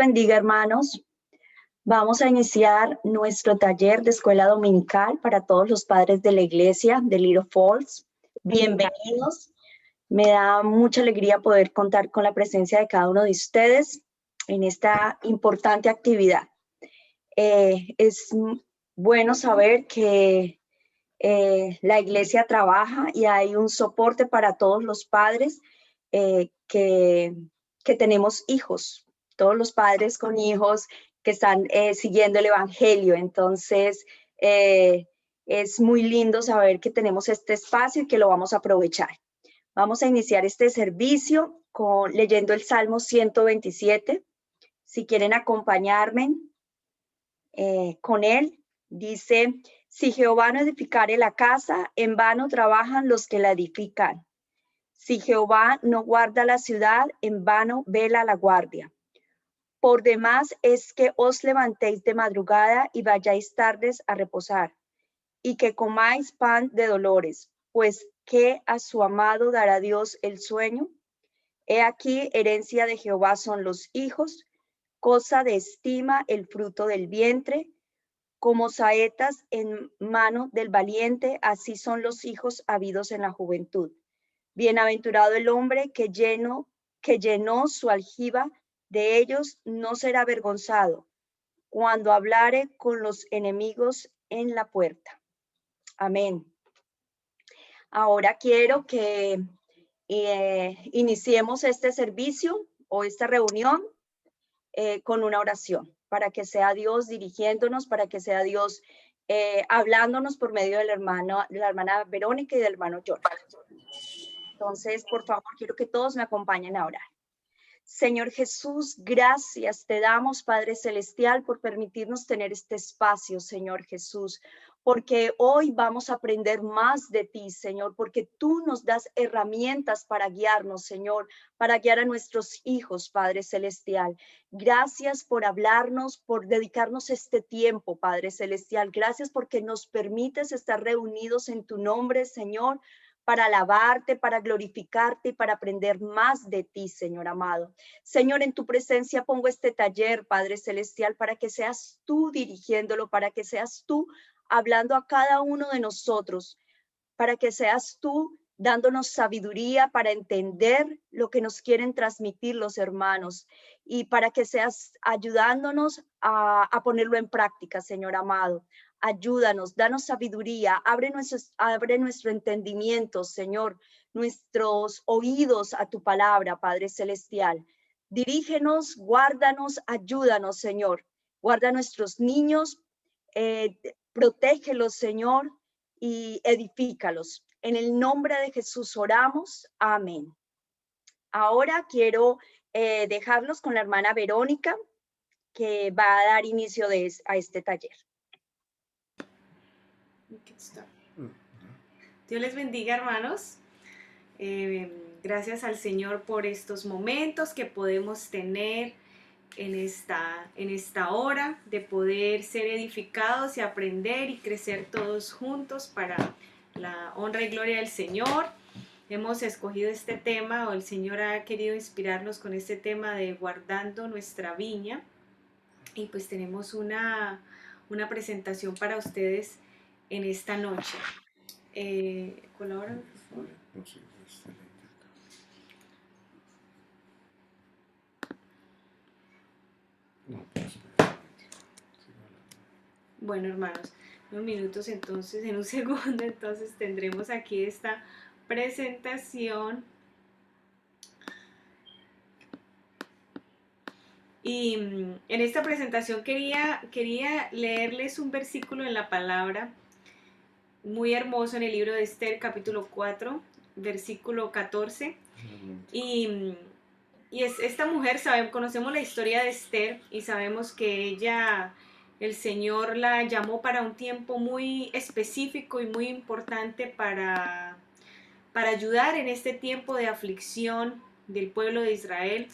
Bendiga, hermanos. Vamos a iniciar nuestro taller de escuela dominical para todos los padres de la iglesia de Little Falls. Bienvenidos. Me da mucha alegría poder contar con la presencia de cada uno de ustedes en esta importante actividad. Es bueno saber que la iglesia trabaja y hay un soporte para todos los padres que tenemos hijos, todos los padres con hijos que están siguiendo el evangelio. Entonces, es muy lindo saber que tenemos este espacio y que lo vamos a aprovechar. Vamos a iniciar este servicio leyendo el Salmo 127. Si quieren acompañarme con él, dice: si Jehová no edificare la casa, en vano trabajan los que la edifican. Si Jehová no guarda la ciudad, en vano vela la guardia. Por demás es que os levantéis de madrugada y vayáis tardes a reposar, y que comáis pan de dolores, pues que a su amado dará Dios el sueño. He aquí, herencia de Jehová son los hijos, cosa de estima el fruto del vientre. Como saetas en mano del valiente, así son los hijos habidos en la juventud. Bienaventurado el hombre que llenó su aljiba, de ellos no será avergonzado, cuando hablare con los enemigos en la puerta. Amén. Ahora quiero que iniciemos este servicio o esta reunión con una oración, para que sea Dios dirigiéndonos, para que sea Dios hablándonos por medio de la hermana Verónica y del hermano Jorge. Entonces, por favor, quiero que todos me acompañen a orar. Señor Jesús, gracias te damos, Padre Celestial, por permitirnos tener este espacio, Señor Jesús, porque hoy vamos a aprender más de ti, Señor, porque tú nos das herramientas para guiarnos, Señor, para guiar a nuestros hijos, Padre Celestial. Gracias por hablarnos, por dedicarnos este tiempo, Padre Celestial. Gracias porque nos permites estar reunidos en tu nombre, Señor, para alabarte, para glorificarte y para aprender más de ti, Señor amado. Señor, en tu presencia pongo este taller, Padre Celestial, para que seas tú dirigiéndolo, para que seas tú hablando a cada uno de nosotros, para que seas tú dándonos sabiduría para entender lo que nos quieren transmitir los hermanos y para que seas ayudándonos a ponerlo en práctica, Señor amado. Ayúdanos, danos sabiduría, abre nuestro entendimiento, Señor, nuestros oídos a tu palabra, Padre Celestial. Dirígenos, guárdanos, ayúdanos, Señor. Guarda a nuestros niños, protégelos, Señor, y edifícalos. En el nombre de Jesús oramos. Amén. Ahora quiero dejarlos con la hermana Verónica, que va a dar inicio a este taller. Dios les bendiga, hermanos. Gracias al Señor por estos momentos que podemos tener en esta hora de poder ser edificados y aprender y crecer todos juntos para la honra y gloria del Señor. Hemos escogido este tema, o el Señor ha querido inspirarnos con este tema de guardando nuestra viña, y pues tenemos una presentación para ustedes en esta noche. ¿Colaboran, por favor? Bueno, hermanos, unos minutos entonces, en un segundo entonces tendremos aquí esta presentación. Y en esta presentación quería leerles un versículo en la palabra muy hermoso en el libro de Esther, capítulo 4, versículo 14. Y esta mujer, conocemos la historia de Esther y sabemos que ella, el Señor la llamó para un tiempo muy específico y muy importante para ayudar en este tiempo de aflicción del pueblo de Israel.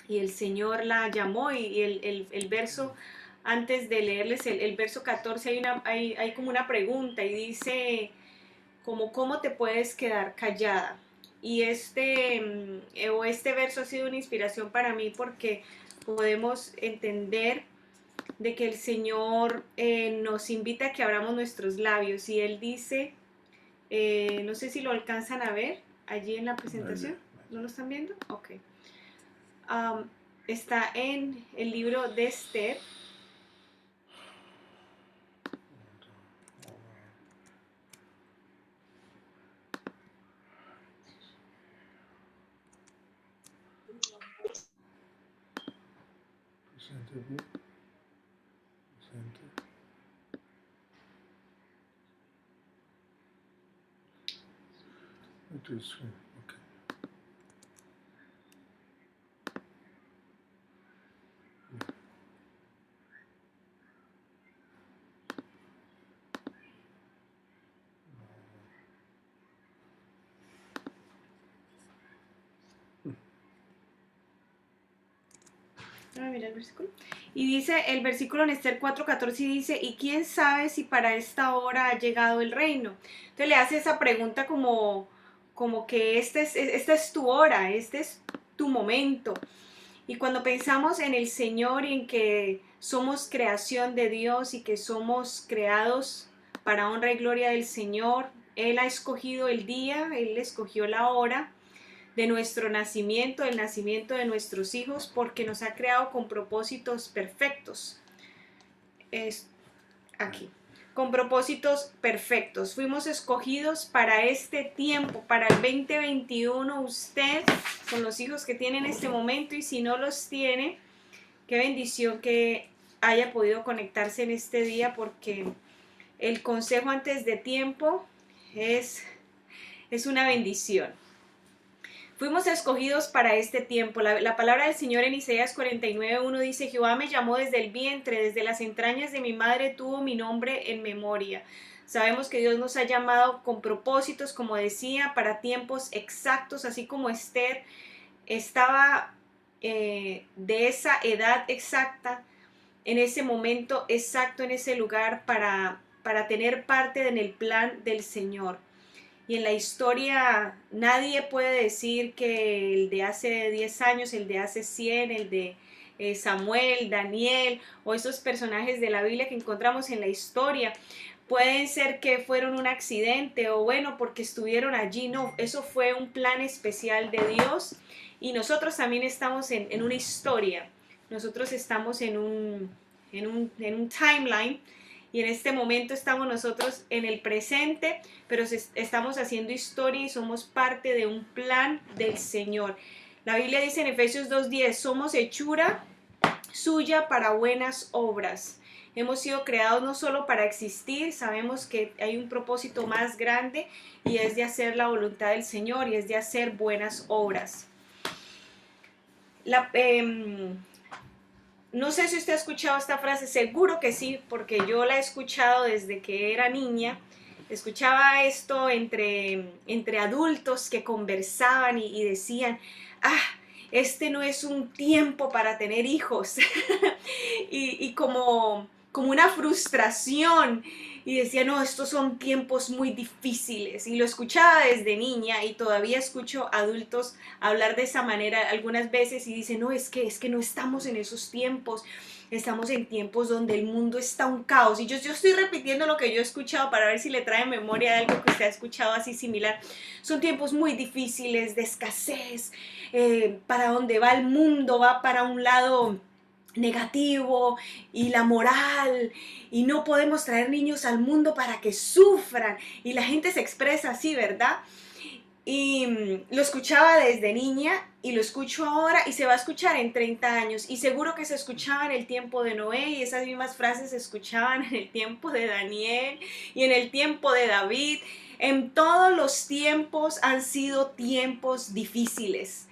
Y el Señor la llamó, y el verso, antes de leerles el verso 14, hay como una pregunta y dice, ¿cómo te puedes quedar callada? Y este verso ha sido una inspiración para mí porque podemos entender de que el Señor nos invita a que abramos nuestros labios y Él dice, no sé si lo alcanzan a ver allí en la presentación, ¿no lo están viendo? Ok. Está en el libro de Esther. Mira el versículo. Y dice el versículo en Esther 4:14 y dice, ¿y quién sabe si para esta hora ha llegado el reino? Entonces le hace esa pregunta como que esta es tu hora, este es tu momento. Y cuando pensamos en el Señor y en que somos creación de Dios y que somos creados para honra y gloria del Señor, Él ha escogido el día, Él escogió la hora de nuestro nacimiento, del nacimiento de nuestros hijos, porque nos ha creado con propósitos perfectos. Es aquí, con propósitos perfectos. Fuimos escogidos para este tiempo, para el 2021. Usted, con los hijos que tiene en este momento, y si no los tiene, qué bendición que haya podido conectarse en este día, porque el consejo antes de tiempo es una bendición. Fuimos escogidos para este tiempo. La palabra del Señor en Isaías 49:1 dice, Jehová me llamó desde el vientre, desde las entrañas de mi madre tuvo mi nombre en memoria. Sabemos que Dios nos ha llamado con propósitos, como decía, para tiempos exactos, así como Esther estaba de esa edad exacta, en ese momento exacto, en ese lugar, para tener parte en el plan del Señor. Y en la historia nadie puede decir que el de hace 10 años, el de hace 100, el de Samuel, Daniel o esos personajes de la Biblia que encontramos en la historia, pueden ser que fueron un accidente o bueno, porque estuvieron allí. No, eso fue un plan especial de Dios y nosotros también estamos en una historia. Nosotros estamos en un timeline. Y en este momento estamos nosotros en el presente, pero estamos haciendo historia y somos parte de un plan del Señor. La Biblia dice en Efesios 2:10, somos hechura suya para buenas obras. Hemos sido creados no solo para existir, sabemos que hay un propósito más grande y es de hacer la voluntad del Señor y es de hacer buenas obras. No sé si usted ha escuchado esta frase, seguro que sí, porque yo la he escuchado desde que era niña. Escuchaba esto entre adultos que conversaban y decían, este no es un tiempo para tener hijos. y como una frustración. Y decía, no, estos son tiempos muy difíciles. Y lo escuchaba desde niña y todavía escucho adultos hablar de esa manera algunas veces y dicen, no, es que no estamos en esos tiempos. Estamos en tiempos donde el mundo está un caos. Y yo estoy repitiendo lo que yo he escuchado para ver si le trae memoria de algo que usted ha escuchado así similar. Son tiempos muy difíciles, de escasez. Para donde va el mundo, va para un lado negativo y la moral y no podemos traer niños al mundo para que sufran y la gente se expresa así, ¿verdad? Y lo escuchaba desde niña y lo escucho ahora y se va a escuchar en 30 años y seguro que se escuchaba en el tiempo de Noé y esas mismas frases se escuchaban en el tiempo de Daniel y en el tiempo de David. En todos los tiempos han sido tiempos difíciles.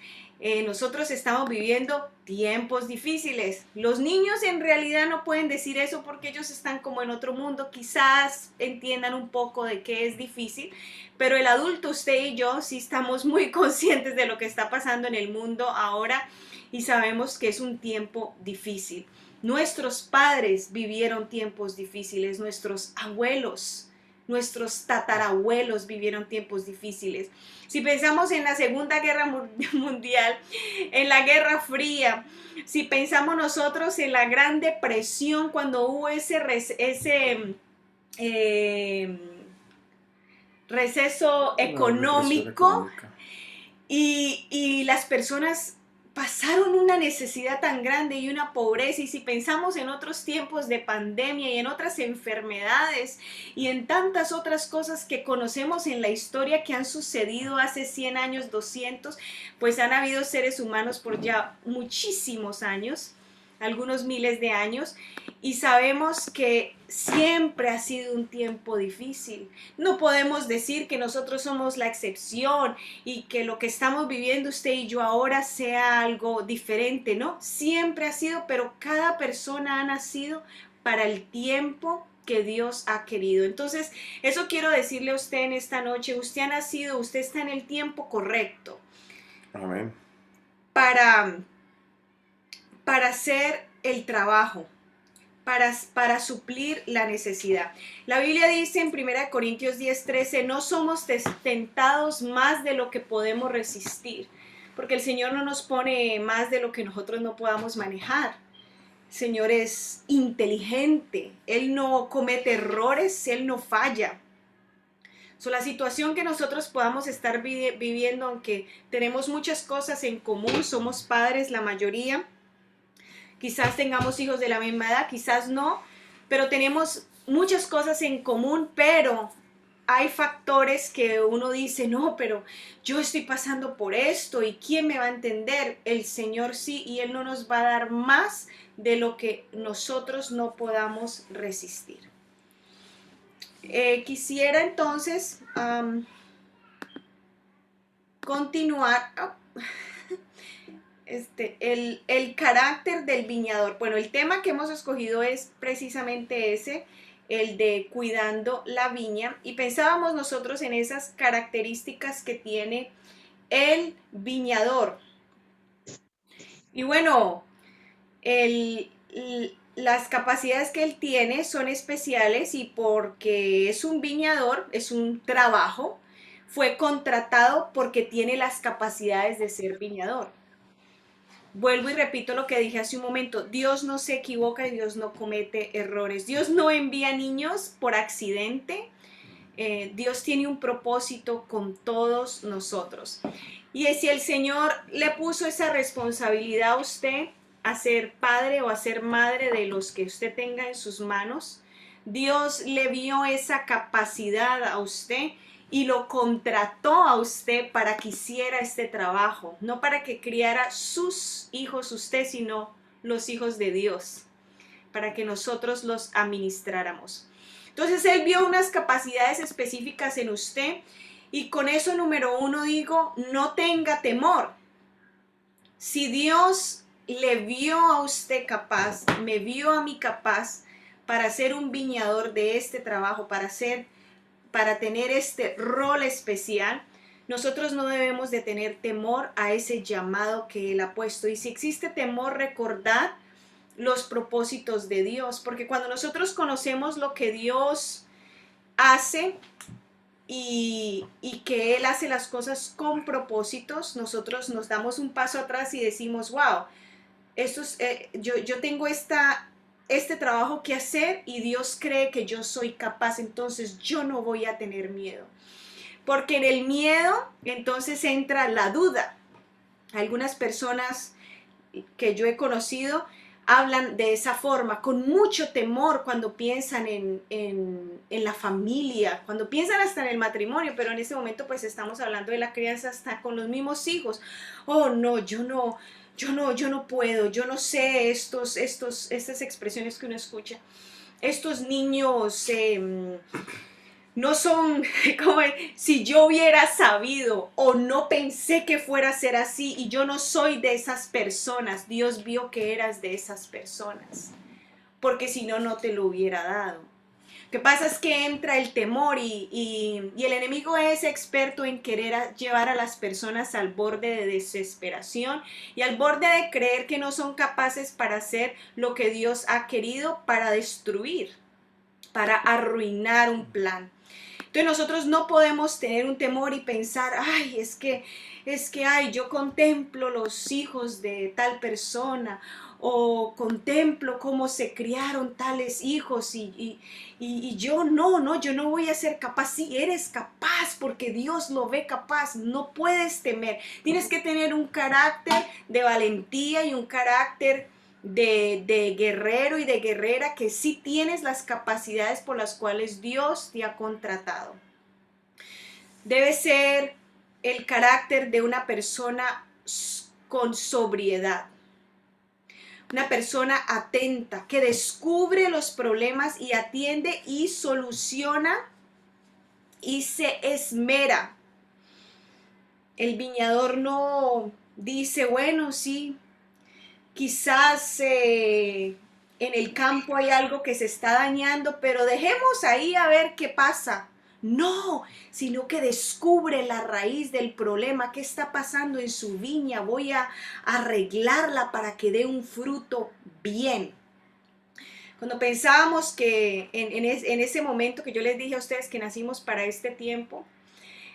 Nosotros estamos viviendo tiempos difíciles. Los niños en realidad no pueden decir eso porque ellos están como en otro mundo. Quizás entiendan un poco de qué es difícil, pero el adulto, usted y yo, sí estamos muy conscientes de lo que está pasando en el mundo ahora y sabemos que es un tiempo difícil. Nuestros padres vivieron tiempos difíciles, nuestros abuelos, nuestros tatarabuelos vivieron tiempos difíciles. Si pensamos en la Segunda Guerra Mundial, en la Guerra Fría, si pensamos nosotros en la Gran Depresión, cuando hubo ese receso económico y las personas pasaron una necesidad tan grande y una pobreza, y si pensamos en otros tiempos de pandemia y en otras enfermedades y en tantas otras cosas que conocemos en la historia que han sucedido hace 100 años, 200, pues han habido seres humanos por ya muchísimos años, algunos miles de años, y sabemos que siempre ha sido un tiempo difícil. No podemos decir que nosotros somos la excepción y que lo que estamos viviendo usted y yo ahora sea algo diferente, ¿no? Siempre ha sido, pero cada persona ha nacido para el tiempo que Dios ha querido. Entonces, eso quiero decirle a usted en esta noche. Usted ha nacido, usted está en el tiempo correcto. Amén. Para hacer el trabajo, para suplir la necesidad. La Biblia dice en 1 Corintios 10:13, no somos tentados más de lo que podemos resistir, porque el Señor no nos pone más de lo que nosotros no podamos manejar. El Señor es inteligente, Él no comete errores, Él no falla. La situación que nosotros podamos estar viviendo, aunque tenemos muchas cosas en común, somos padres la mayoría, quizás tengamos hijos de la misma edad, quizás no, pero tenemos muchas cosas en común, pero hay factores que uno dice, no, pero yo estoy pasando por esto y ¿quién me va a entender? El Señor sí, y Él no nos va a dar más de lo que nosotros no podamos resistir. Quisiera entonces continuar. El carácter del viñador. Bueno, el tema que hemos escogido es precisamente ese, el de cuidando la viña, y pensábamos nosotros en esas características que tiene el viñador. Y bueno, las capacidades que él tiene son especiales, y porque es un viñador, es un trabajo, fue contratado porque tiene las capacidades de ser viñador. Vuelvo y repito lo que dije hace un momento, Dios no se equivoca y Dios no comete errores. Dios no envía niños por accidente. Dios tiene un propósito con todos nosotros. Y si el Señor le puso esa responsabilidad a usted, a ser padre o a ser madre de los que usted tenga en sus manos, Dios le vio esa capacidad a usted y lo contrató a usted para que hiciera este trabajo, no para que criara sus hijos usted, sino los hijos de Dios, para que nosotros los administráramos. Entonces Él vio unas capacidades específicas en usted, y con eso, número uno, digo, no tenga temor. Si Dios le vio a usted capaz, me vio a mí capaz para ser un viñador de este trabajo, para tener este rol especial, nosotros no debemos de tener temor a ese llamado que Él ha puesto. Y si existe temor, recordad los propósitos de Dios, porque cuando nosotros conocemos lo que Dios hace y que Él hace las cosas con propósitos, nosotros nos damos un paso atrás y decimos, wow, yo tengo este trabajo que hacer y Dios cree que yo soy capaz, entonces yo no voy a tener miedo. Porque en el miedo entonces entra la duda. Algunas personas que yo he conocido hablan de esa forma, con mucho temor cuando piensan en la familia, cuando piensan hasta en el matrimonio, pero en ese momento pues estamos hablando de la crianza hasta con los mismos hijos. Oh no, yo no puedo, yo no sé estas expresiones que uno escucha. Estos niños no son como si yo hubiera sabido o no pensé que fuera a ser así, y yo no soy de esas personas. Dios vio que eras de esas personas, porque si no, no te lo hubiera dado. Lo que pasa es que entra el temor y el enemigo es experto en querer llevar a las personas al borde de desesperación y al borde de creer que no son capaces para hacer lo que Dios ha querido, para destruir, para arruinar un plan. Entonces nosotros no podemos tener un temor y pensar, ay, ay, yo contemplo los hijos de tal persona o contemplo cómo se criaron tales hijos y yo yo no voy a ser capaz. Sí, eres capaz porque Dios lo ve capaz, no puedes temer. Tienes que tener un carácter de valentía y un carácter de guerrero y de guerrera, que sí tienes las capacidades por las cuales Dios te ha contratado. Debe ser el carácter de una persona con sobriedad, una persona atenta, que descubre los problemas y atiende y soluciona y se esmera. El viñador no dice, bueno, sí, quizás en el campo hay algo que se está dañando, pero dejemos ahí a ver qué pasa. No, sino que descubre la raíz del problema, qué está pasando en su viña, voy a arreglarla para que dé un fruto bien. Cuando pensábamos que en ese momento que yo les dije a ustedes que nacimos para este tiempo,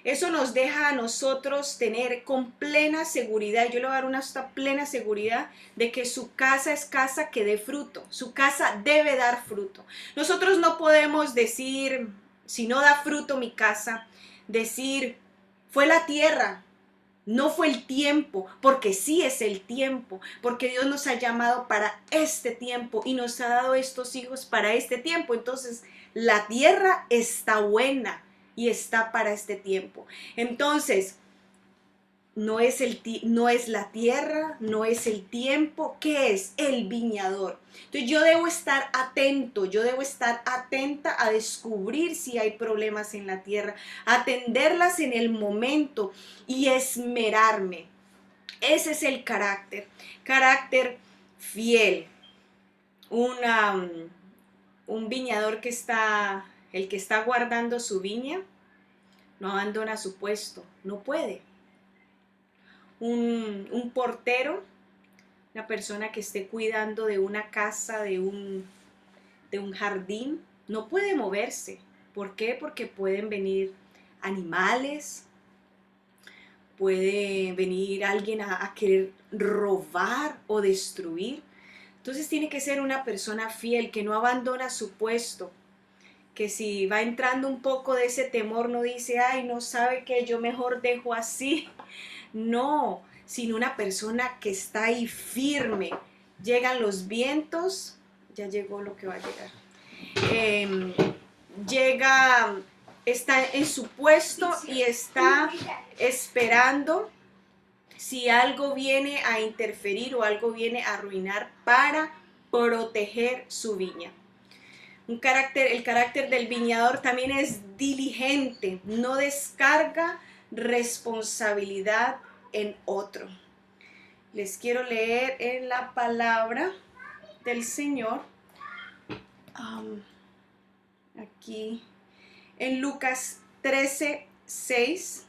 eso nos deja a nosotros tener con plena seguridad, yo le voy a dar una plena seguridad de que su casa es casa que dé fruto, su casa debe dar fruto. Nosotros no podemos decir, si no da fruto mi casa, decir, fue la tierra, no fue el tiempo, porque sí es el tiempo, porque Dios nos ha llamado para este tiempo y nos ha dado estos hijos para este tiempo. Entonces, la tierra está buena y está para este tiempo. Entonces, no es la tierra, no es el tiempo, ¿qué es? El viñador. Entonces yo debo estar atento, yo debo estar atenta a descubrir si hay problemas en la tierra, atenderlas en el momento y esmerarme. Ese es el carácter fiel. Un viñador el que está guardando su viña, no abandona su puesto, no puede. Un portero, una persona que esté cuidando de una casa, de un jardín, no puede moverse. ¿Por qué? Porque pueden venir animales, puede venir alguien a querer robar o destruir. Entonces tiene que ser una persona fiel, que no abandona su puesto, que si va entrando un poco de ese temor no dice, ay, no sabe qué, yo mejor dejo así. No, sino una persona que está ahí firme. Llegan los vientos, ya llegó lo que va a llegar. Está en su puesto y está esperando si algo viene a interferir o algo viene a arruinar para proteger su viña. El carácter del viñador también es diligente, no descarga responsabilidad en otro. Les quiero leer en la palabra del Señor, aquí en Lucas 13:6.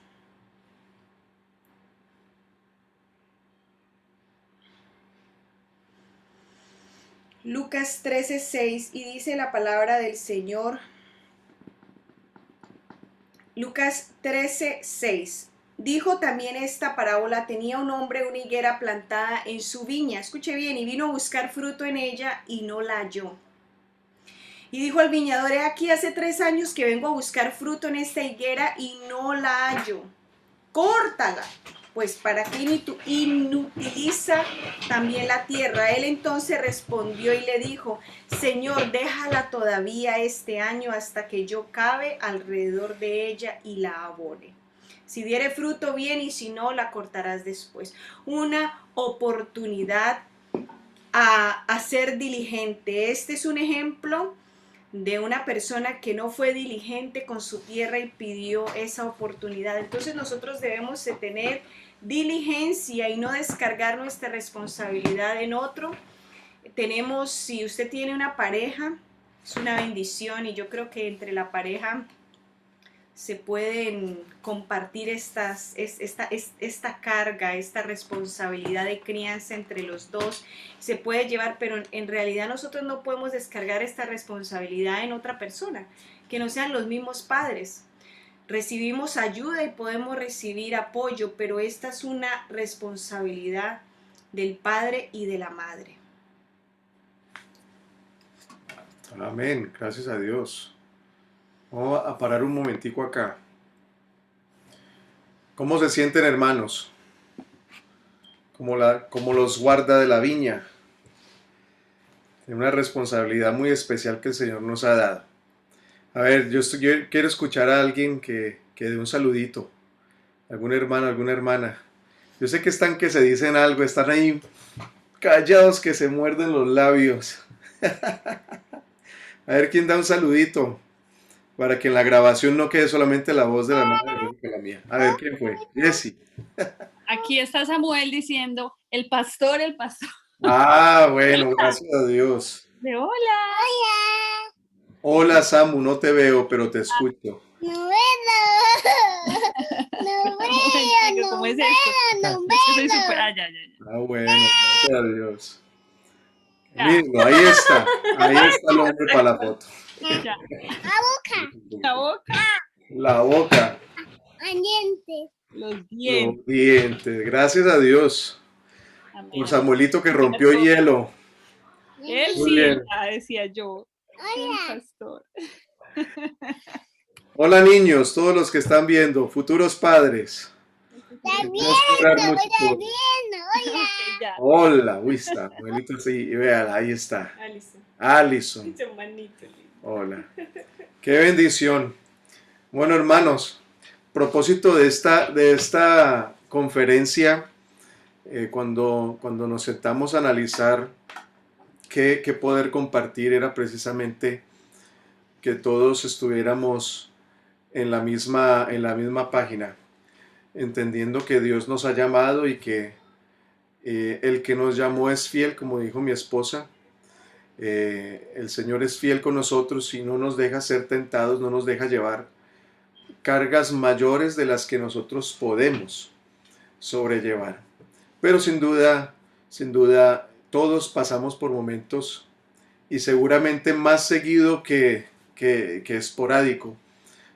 Lucas 13:6, y dice la palabra del Señor. Lucas 13:6. Dijo también esta parábola: tenía un hombre una higuera plantada en su viña, escuche bien, y vino a buscar fruto en ella y no la halló. Y dijo al viñador: he aquí hace 3 años que vengo a buscar fruto en esta higuera y no la hallo. Córtala, pues para que inutiliza también la tierra. Él entonces respondió y le dijo: Señor, déjala todavía este año hasta que yo cabe alrededor de ella y la abone. Si diere fruto, bien, y si no, la cortarás después. Una oportunidad a ser diligente. Este es un ejemplo de una persona que no fue diligente con su tierra y pidió esa oportunidad. Entonces nosotros debemos de tener diligencia y no descargar nuestra responsabilidad en otro. Si usted tiene una pareja, es una bendición, y yo creo que entre la pareja se pueden compartir esta carga, esta responsabilidad de crianza entre los dos, se puede llevar, pero en realidad nosotros no podemos descargar esta responsabilidad en otra persona, que no sean los mismos padres. Recibimos ayuda y podemos recibir apoyo, pero esta es una responsabilidad del padre y de la madre. Amén, gracias a Dios. Vamos a parar un momentico acá. ¿Cómo se sienten, hermanos? Como los guarda de la viña. Es una responsabilidad muy especial que el Señor nos ha dado. A ver, yo quiero escuchar a alguien que dé un saludito. Algún hermano, alguna hermana. Yo sé que están que se dicen algo, están ahí callados que se muerden los labios. A ver quién da un saludito. Para que en la grabación no quede solamente la voz de la madre que la mía. A ver, ¿quién fue? Jessy. Aquí está Samuel diciendo, el pastor, el pastor. Ah, bueno, gracias a Dios. De hola. Hola, Samu, no te veo, pero te escucho. No veo. No veo. ¿Cómo No es veo. esto? No Yo soy veo. súper... ya. Ah, bueno, gracias a Dios. Ya. Mírenlo, ahí está el hombre para la foto. Ya. La boca. La boca, La boca, Dientes. los dientes. los dientes, gracias a Dios. Amén. Por Samuelito que rompió hielo. Él Muy sí, bien. ya decía yo. Hola. El pastor. Hola niños, todos los que están viendo, futuros padres. Está Tenemos que orar viendo. mucho Está por- viendo. Hola. Ok, ya. Hola, uy, está, Samuelito, sí, y véala, ahí está. Alison, Alison, su manito lindo. hola. Qué bendición. Bueno, hermanos, propósito de esta conferencia, cuando nos sentamos a analizar qué poder compartir, era precisamente que todos estuviéramos en la misma página, entendiendo que Dios nos ha llamado y que el que nos llamó es fiel, como dijo mi esposa. El Señor es fiel con nosotros y no nos deja ser tentados, no nos deja llevar cargas mayores de las que nosotros podemos sobrellevar. Pero sin duda, todos pasamos por momentos y seguramente más seguido que esporádico,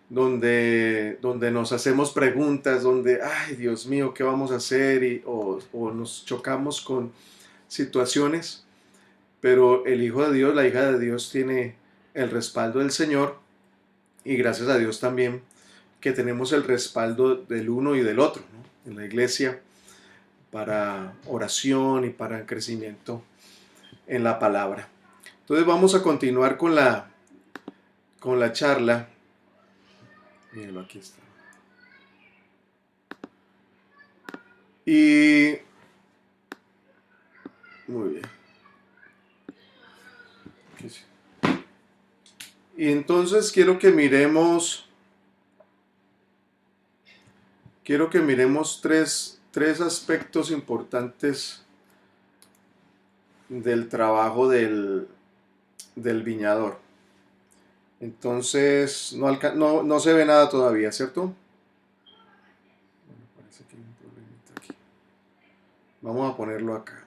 donde nos hacemos preguntas, donde, ay Dios mío, ¿qué vamos a hacer? O nos chocamos con situaciones, pero el Hijo de Dios, la hija de Dios tiene el respaldo del Señor y gracias a Dios también que tenemos el respaldo del uno y del otro, ¿no? En la iglesia para oración y para crecimiento en la palabra. Entonces vamos a continuar con la charla. Mírenlo, aquí está. Y muy bien. Y entonces quiero que miremos tres aspectos importantes del trabajo del viñador. Entonces, no se ve nada todavía, ¿cierto? Bueno, parece que hay un problemita aquí. Vamos a ponerlo acá.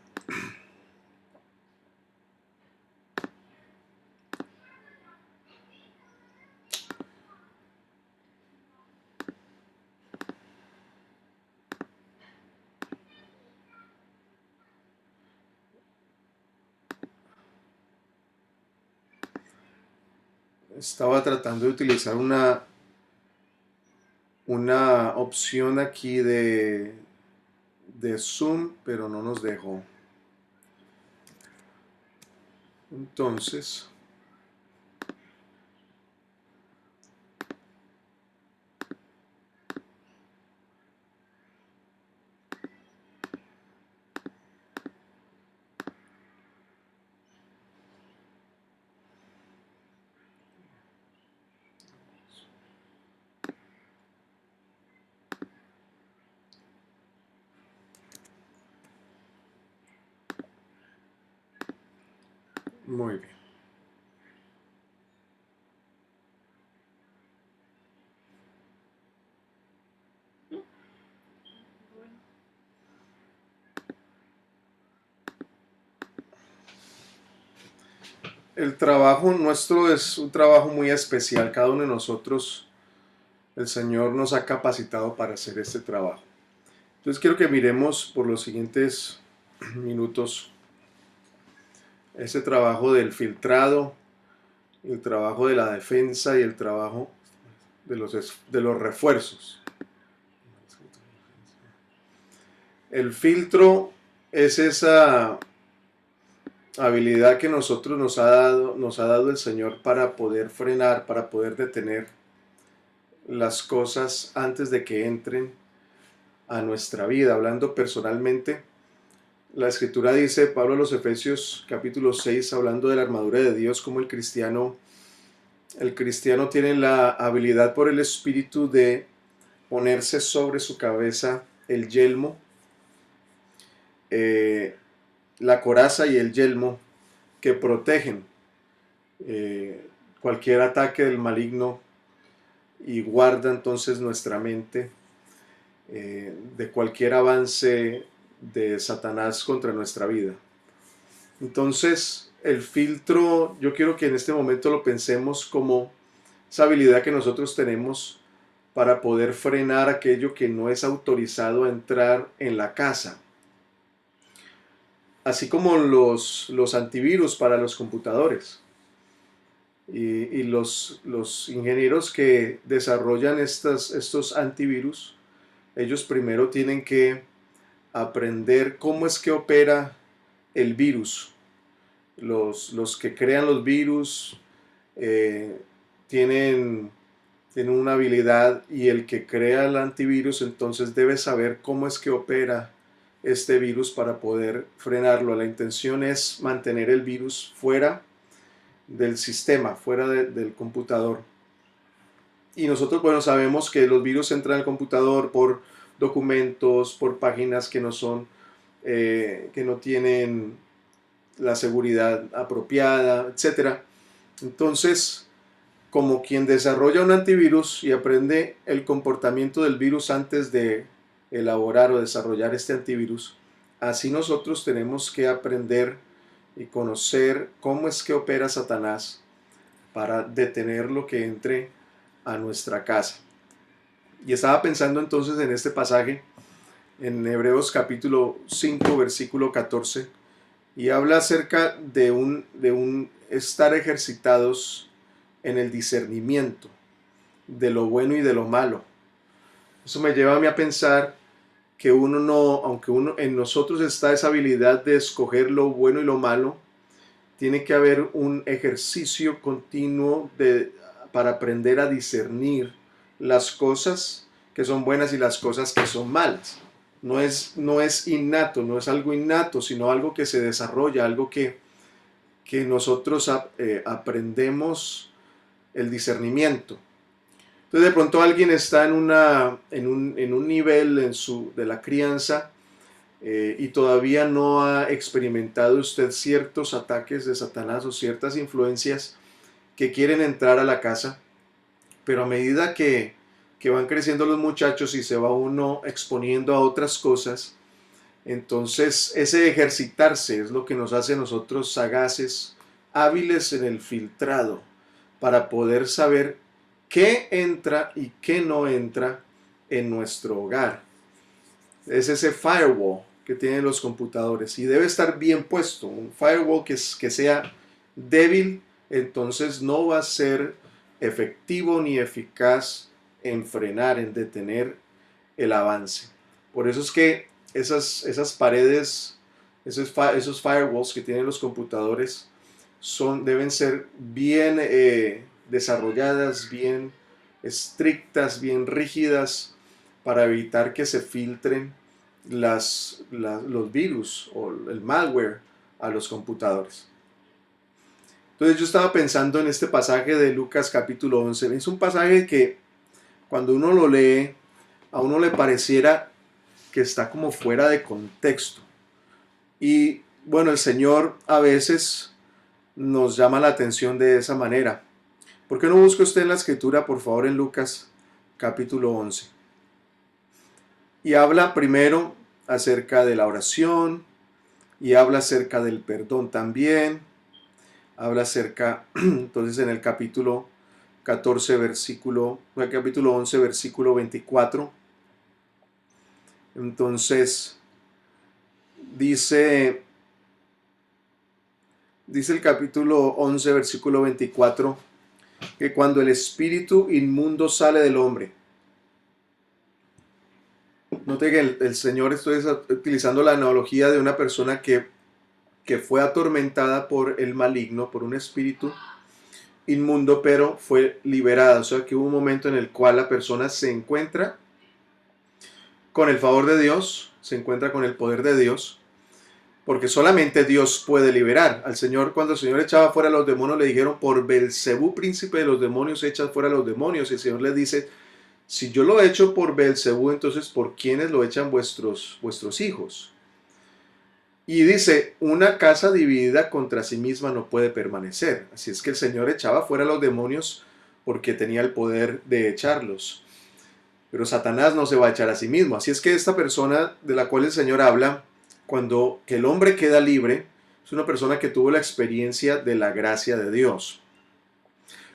Estaba tratando de utilizar una opción aquí de Zoom, pero no nos dejó. Entonces, muy bien. El trabajo nuestro es un trabajo muy especial. Cada uno de nosotros el Señor nos ha capacitado para hacer este trabajo. Entonces quiero que miremos por los siguientes minutos ese trabajo del filtrado, el trabajo de la defensa y el trabajo de los refuerzos. El filtro es esa habilidad que nosotros nos ha dado el Señor para poder frenar, para poder detener las cosas antes de que entren a nuestra vida. Hablando personalmente, la Escritura dice, Pablo a los Efesios capítulo 6, hablando de la armadura de Dios, como el cristiano tiene la habilidad por el Espíritu de ponerse sobre su cabeza el yelmo, la coraza y el yelmo que protegen cualquier ataque del maligno y guarda entonces nuestra mente de cualquier avance de Satanás contra nuestra vida. Entonces, el filtro, yo quiero que en este momento lo pensemos como esa habilidad que nosotros tenemos para poder frenar aquello que no es autorizado a entrar en la casa. Así como los antivirus para los computadores. Y los ingenieros que desarrollan estos antivirus, ellos primero tienen que aprender cómo es que opera el virus. Los que crean los virus tienen una habilidad, y el que crea el antivirus entonces debe saber cómo es que opera este virus para poder frenarlo. La intención es mantener el virus fuera del sistema, fuera del computador. Y nosotros, bueno, sabemos que los virus entran al computador por documentos, por páginas que no son, que no tienen la seguridad apropiada, etc. Entonces, como quien desarrolla un antivirus y aprende el comportamiento del virus antes de elaborar o desarrollar este antivirus, así nosotros tenemos que aprender y conocer cómo es que opera Satanás para detener lo que entre a nuestra casa. Y estaba pensando entonces en este pasaje, en Hebreos capítulo 5, versículo 14, y habla acerca de un estar ejercitados en el discernimiento de lo bueno y de lo malo. Eso me lleva a mí a pensar que aunque en nosotros está esa habilidad de escoger lo bueno y lo malo, tiene que haber un ejercicio continuo para aprender a discernir las cosas que son buenas y las cosas que son malas. No es innato, no es algo innato, sino algo que se desarrolla, algo que nosotros aprendemos el discernimiento. Entonces de pronto alguien está en un nivel de la crianza y todavía no ha experimentado usted ciertos ataques de Satanás o ciertas influencias que quieren entrar a la casa, pero a medida que van creciendo los muchachos y se va uno exponiendo a otras cosas, entonces ese ejercitarse es lo que nos hace a nosotros sagaces, hábiles en el filtrado, para poder saber qué entra y qué no entra en nuestro hogar. Es ese firewall que tienen los computadores y debe estar bien puesto. Un firewall que sea débil, entonces no va a ser efectivo ni eficaz en frenar, en detener el avance. Por eso es que esas paredes, esos firewalls que tienen los computadores deben ser bien desarrolladas, bien estrictas, bien rígidas, para evitar que se filtren los virus o el malware a los computadores. Entonces yo estaba pensando en este pasaje de Lucas capítulo 11. Es un pasaje que cuando uno lo lee, a uno le pareciera que está como fuera de contexto. Y bueno, el Señor a veces nos llama la atención de esa manera. ¿Por qué no busca usted en la escritura, por favor, en Lucas capítulo 11? Y habla primero acerca de la oración, y habla acerca del perdón también. Habla acerca, entonces en el capítulo 14, capítulo 11, versículo 24. Entonces, dice el capítulo 11, versículo 24, que cuando el espíritu inmundo sale del hombre, note que el Señor, estoy utilizando la analogía de una persona que fue atormentada por el maligno, por un espíritu inmundo, pero fue liberada. O sea que hubo un momento en el cual la persona se encuentra con el favor de Dios, se encuentra con el poder de Dios, porque solamente Dios puede liberar. Al Señor, cuando el Señor echaba fuera a los demonios, le dijeron: por Belcebú, príncipe de los demonios, echas fuera a los demonios. Y el Señor les dice: si yo lo echo por Belcebú, entonces ¿por quiénes lo echan vuestros hijos? Y dice: una casa dividida contra sí misma no puede permanecer. Así es que el Señor echaba fuera a los demonios porque tenía el poder de echarlos. Pero Satanás no se va a echar a sí mismo. Así es que esta persona de la cual el Señor habla, cuando que el hombre queda libre, es una persona que tuvo la experiencia de la gracia de Dios.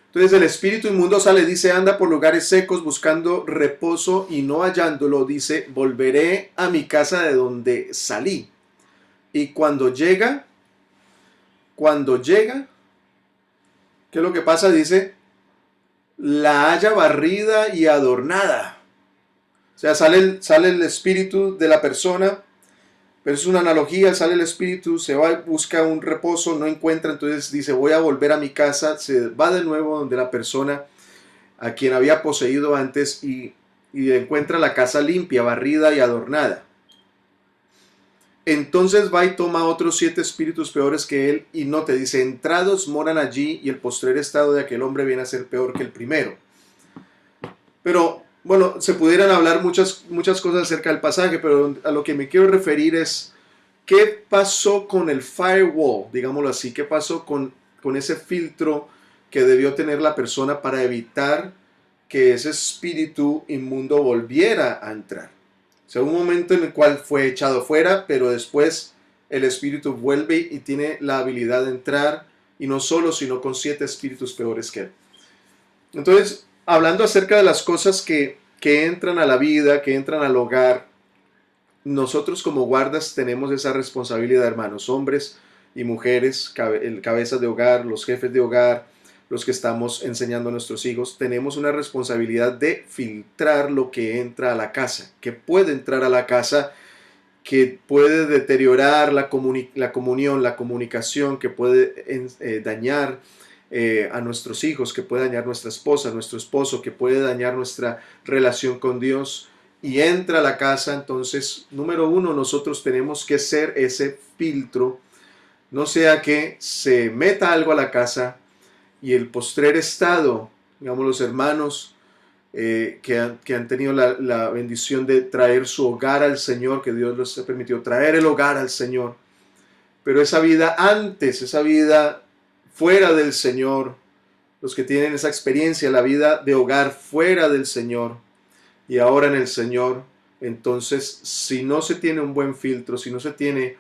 Entonces el espíritu inmundo sale, dice: anda por lugares secos buscando reposo, y no hallándolo, dice: volveré a mi casa de donde salí. Y cuando llega, ¿qué es lo que pasa? Dice: la halla barrida y adornada. O sea, sale el espíritu de la persona, pero es una analogía. Sale el espíritu, se va, busca un reposo, no encuentra, entonces dice: voy a volver a mi casa. Se va de nuevo donde la persona a quien había poseído antes, y encuentra la casa limpia, barrida y adornada. Entonces va y toma otros 7 espíritus peores que él, y no te dice: entrados moran allí, y el postrer estado de aquel hombre viene a ser peor que el primero. Pero bueno, se pudieran hablar muchas cosas acerca del pasaje, pero a lo que me quiero referir es: ¿qué pasó con el firewall? Digámoslo así, ¿qué pasó con ese filtro que debió tener la persona para evitar que ese espíritu inmundo volviera a entrar? O sea, un momento en el cual fue echado fuera, pero después el espíritu vuelve y tiene la habilidad de entrar, y no solo, sino con 7 espíritus peores que él. Entonces, hablando acerca de las cosas que entran a la vida, que entran al hogar, nosotros como guardas tenemos esa responsabilidad, hermanos, hombres y mujeres, cabezas de hogar, los jefes de hogar, los que estamos enseñando a nuestros hijos. Tenemos una responsabilidad de filtrar lo que entra a la casa, que puede entrar a la casa, que puede deteriorar la comunión, la comunicación, que puede dañar a nuestros hijos, que puede dañar nuestra esposa, nuestro esposo, que puede dañar nuestra relación con Dios, y entra a la casa. Entonces, número 1, nosotros tenemos que ser ese filtro, no sea que se meta algo a la casa y el postrer estado, digamos, los hermanos que han tenido la bendición de traer su hogar al Señor, que Dios les ha permitido traer el hogar al Señor, pero esa vida antes, esa vida fuera del Señor, los que tienen esa experiencia, la vida de hogar fuera del Señor y ahora en el Señor, entonces si no se tiene un buen filtro, si no se tiene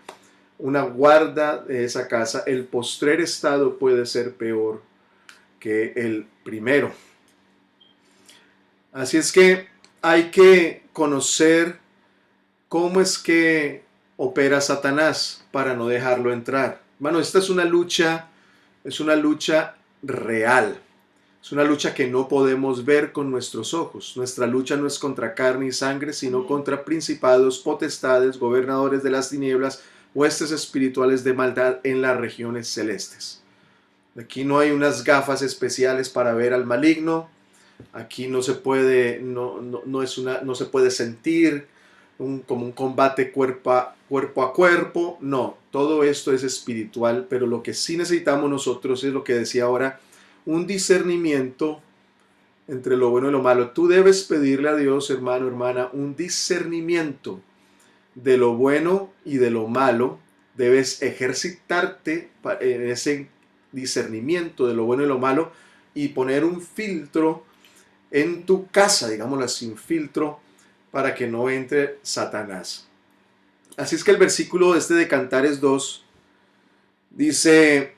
una guarda de esa casa, el postrer estado puede ser peor que el primero. Así es que hay que conocer cómo es que opera Satanás para no dejarlo entrar. Bueno, esta es una lucha real. Es una lucha que no podemos ver con nuestros ojos. Nuestra lucha no es contra carne y sangre, sino contra principados, potestades, gobernadores de las tinieblas, huestes espirituales de maldad en las regiones celestes. Aquí no hay unas gafas especiales para ver al maligno. Aquí no se puede, no se puede sentir como un combate cuerpo a cuerpo. No, todo esto es espiritual, pero lo que sí necesitamos nosotros es lo que decía ahora, un discernimiento entre lo bueno y lo malo. Tú debes pedirle a Dios, hermano, hermana, un discernimiento de lo bueno y de lo malo. Debes ejercitarte en ese discernimiento de lo bueno y lo malo, y poner un filtro en tu casa, digámoslo así, un filtro para que no entre Satanás. Así es que el versículo de Cantares 2 dice: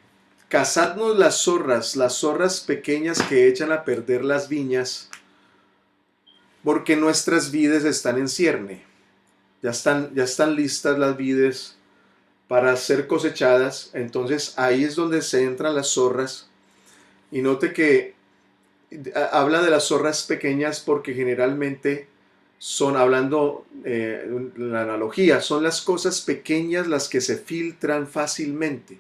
cazadnos las zorras pequeñas que echan a perder las viñas, porque nuestras vides están en cierne. Ya están listas las vides para ser cosechadas. Entonces ahí es donde se entran las zorras. Y note que habla de las zorras pequeñas porque generalmente son, hablando la analogía, son las cosas pequeñas las que se filtran fácilmente.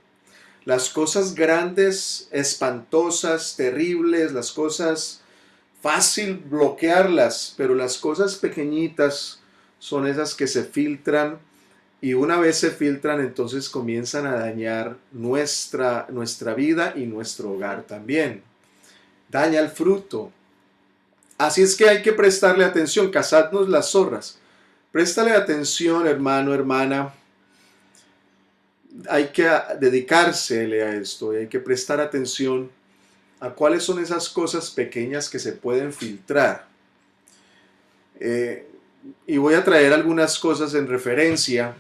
Las cosas grandes, espantosas, terribles, las cosas fácil bloquearlas, pero las cosas pequeñitas son esas que se filtran, y una vez se filtran, entonces comienzan a dañar nuestra vida y nuestro hogar también. Daña el fruto. Así es que hay que prestarle atención. Cazadnos las zorras. Préstale atención, hermano, hermana. Hay que dedicársele a esto y hay que prestar atención a cuáles son esas cosas pequeñas que se pueden filtrar. Y voy a traer algunas cosas en referencia.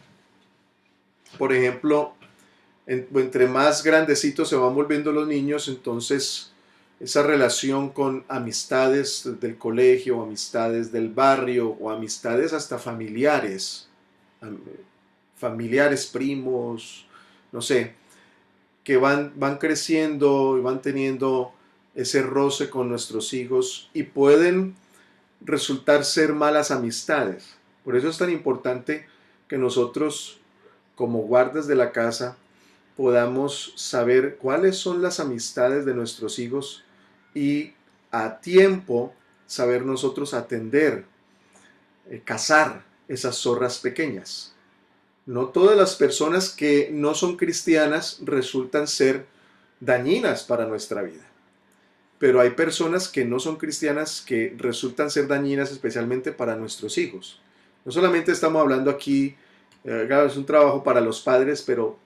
Por ejemplo, entre más grandecitos se van volviendo los niños, entonces esa relación con amistades del colegio, amistades del barrio o amistades hasta familiares, primos, no sé, que van creciendo y van teniendo ese roce con nuestros hijos y pueden resultar ser malas amistades. Por eso es tan importante que nosotros, como guardas de la casa, podamos saber cuáles son las amistades de nuestros hijos y a tiempo saber nosotros atender, cazar esas zorras pequeñas. No todas las personas que no son cristianas resultan ser dañinas para nuestra vida, pero hay personas que no son cristianas que resultan ser dañinas especialmente para nuestros hijos. No solamente estamos hablando aquí, claro, es un trabajo para los padres, pero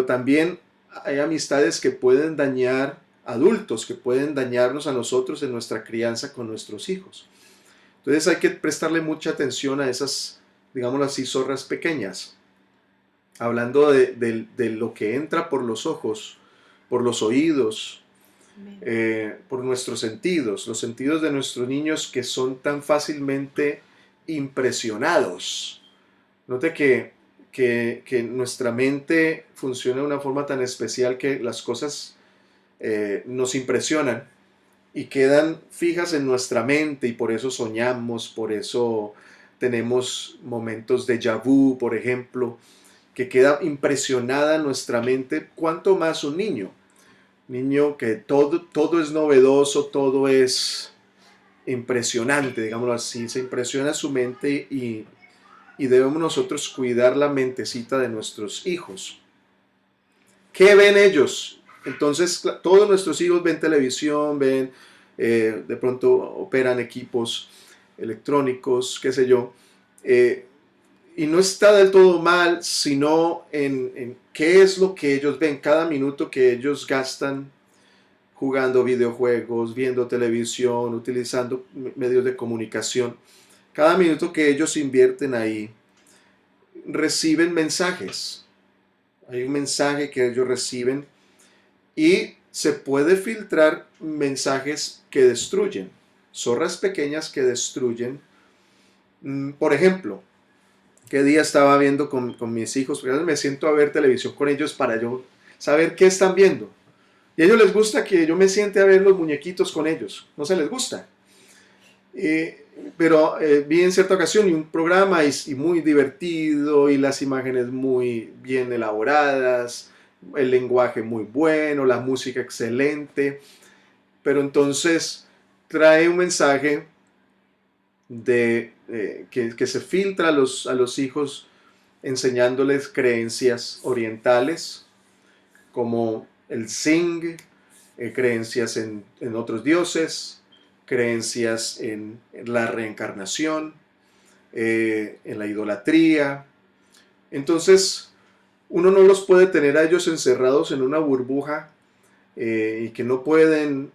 también hay amistades que pueden dañar adultos, que pueden dañarnos a nosotros en nuestra crianza con nuestros hijos. Entonces hay que prestarle mucha atención a esas, digámoslo así, zorras pequeñas. Hablando de lo que entra por los ojos, por los oídos, por nuestros sentidos, los sentidos de nuestros niños que son tan fácilmente impresionados. Note que nuestra mente funciona de una forma tan especial que las cosas nos impresionan y quedan fijas en nuestra mente, y por eso soñamos, por eso tenemos momentos de déjà vu, por ejemplo, que queda impresionada nuestra mente. ¿Cuánto más un niño? Niño que todo es novedoso, todo es impresionante, digámoslo así, se impresiona su mente y debemos nosotros cuidar la mentecita de nuestros hijos. ¿Qué ven ellos? Entonces, todos nuestros hijos ven televisión, ven, de pronto operan equipos electrónicos, qué sé yo, y no está del todo mal, sino en qué es lo que ellos ven, cada minuto que ellos gastan jugando videojuegos, viendo televisión, utilizando medios de comunicación. Cada minuto que ellos invierten ahí, reciben mensajes. Hay un mensaje que ellos reciben y se puede filtrar mensajes que destruyen, zorras pequeñas que destruyen. Por ejemplo, ¿qué día estaba viendo con mis hijos? Porque a veces me siento a ver televisión con ellos para yo saber qué están viendo. Y a ellos les gusta que yo me siente a ver los muñequitos con ellos. No se les gusta. Pero vi en cierta ocasión un programa y muy divertido, y las imágenes muy bien elaboradas, el lenguaje muy bueno, la música excelente. Pero entonces trae un mensaje que se filtra a los hijos, enseñándoles creencias orientales como el Sing, creencias en otros dioses, creencias en la reencarnación, en la idolatría. Entonces uno no los puede tener a ellos encerrados en una burbuja y que no pueden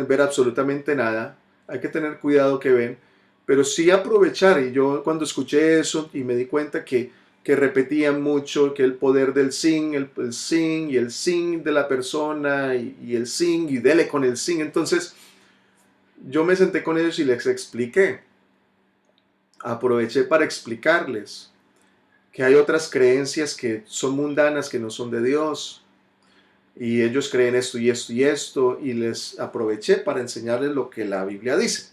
ver absolutamente nada. Hay que tener cuidado que ven, pero sí aprovechar. Y yo, cuando escuché eso y me di cuenta que que repetían mucho que el poder del zinc, el zinc y el zinc de la persona y el zinc y dele con el zinc. Entonces yo me senté con ellos y les expliqué, aproveché para explicarles que hay otras creencias que son mundanas, que no son de Dios, y ellos creen esto y esto y esto, y les aproveché para enseñarles lo que la Biblia dice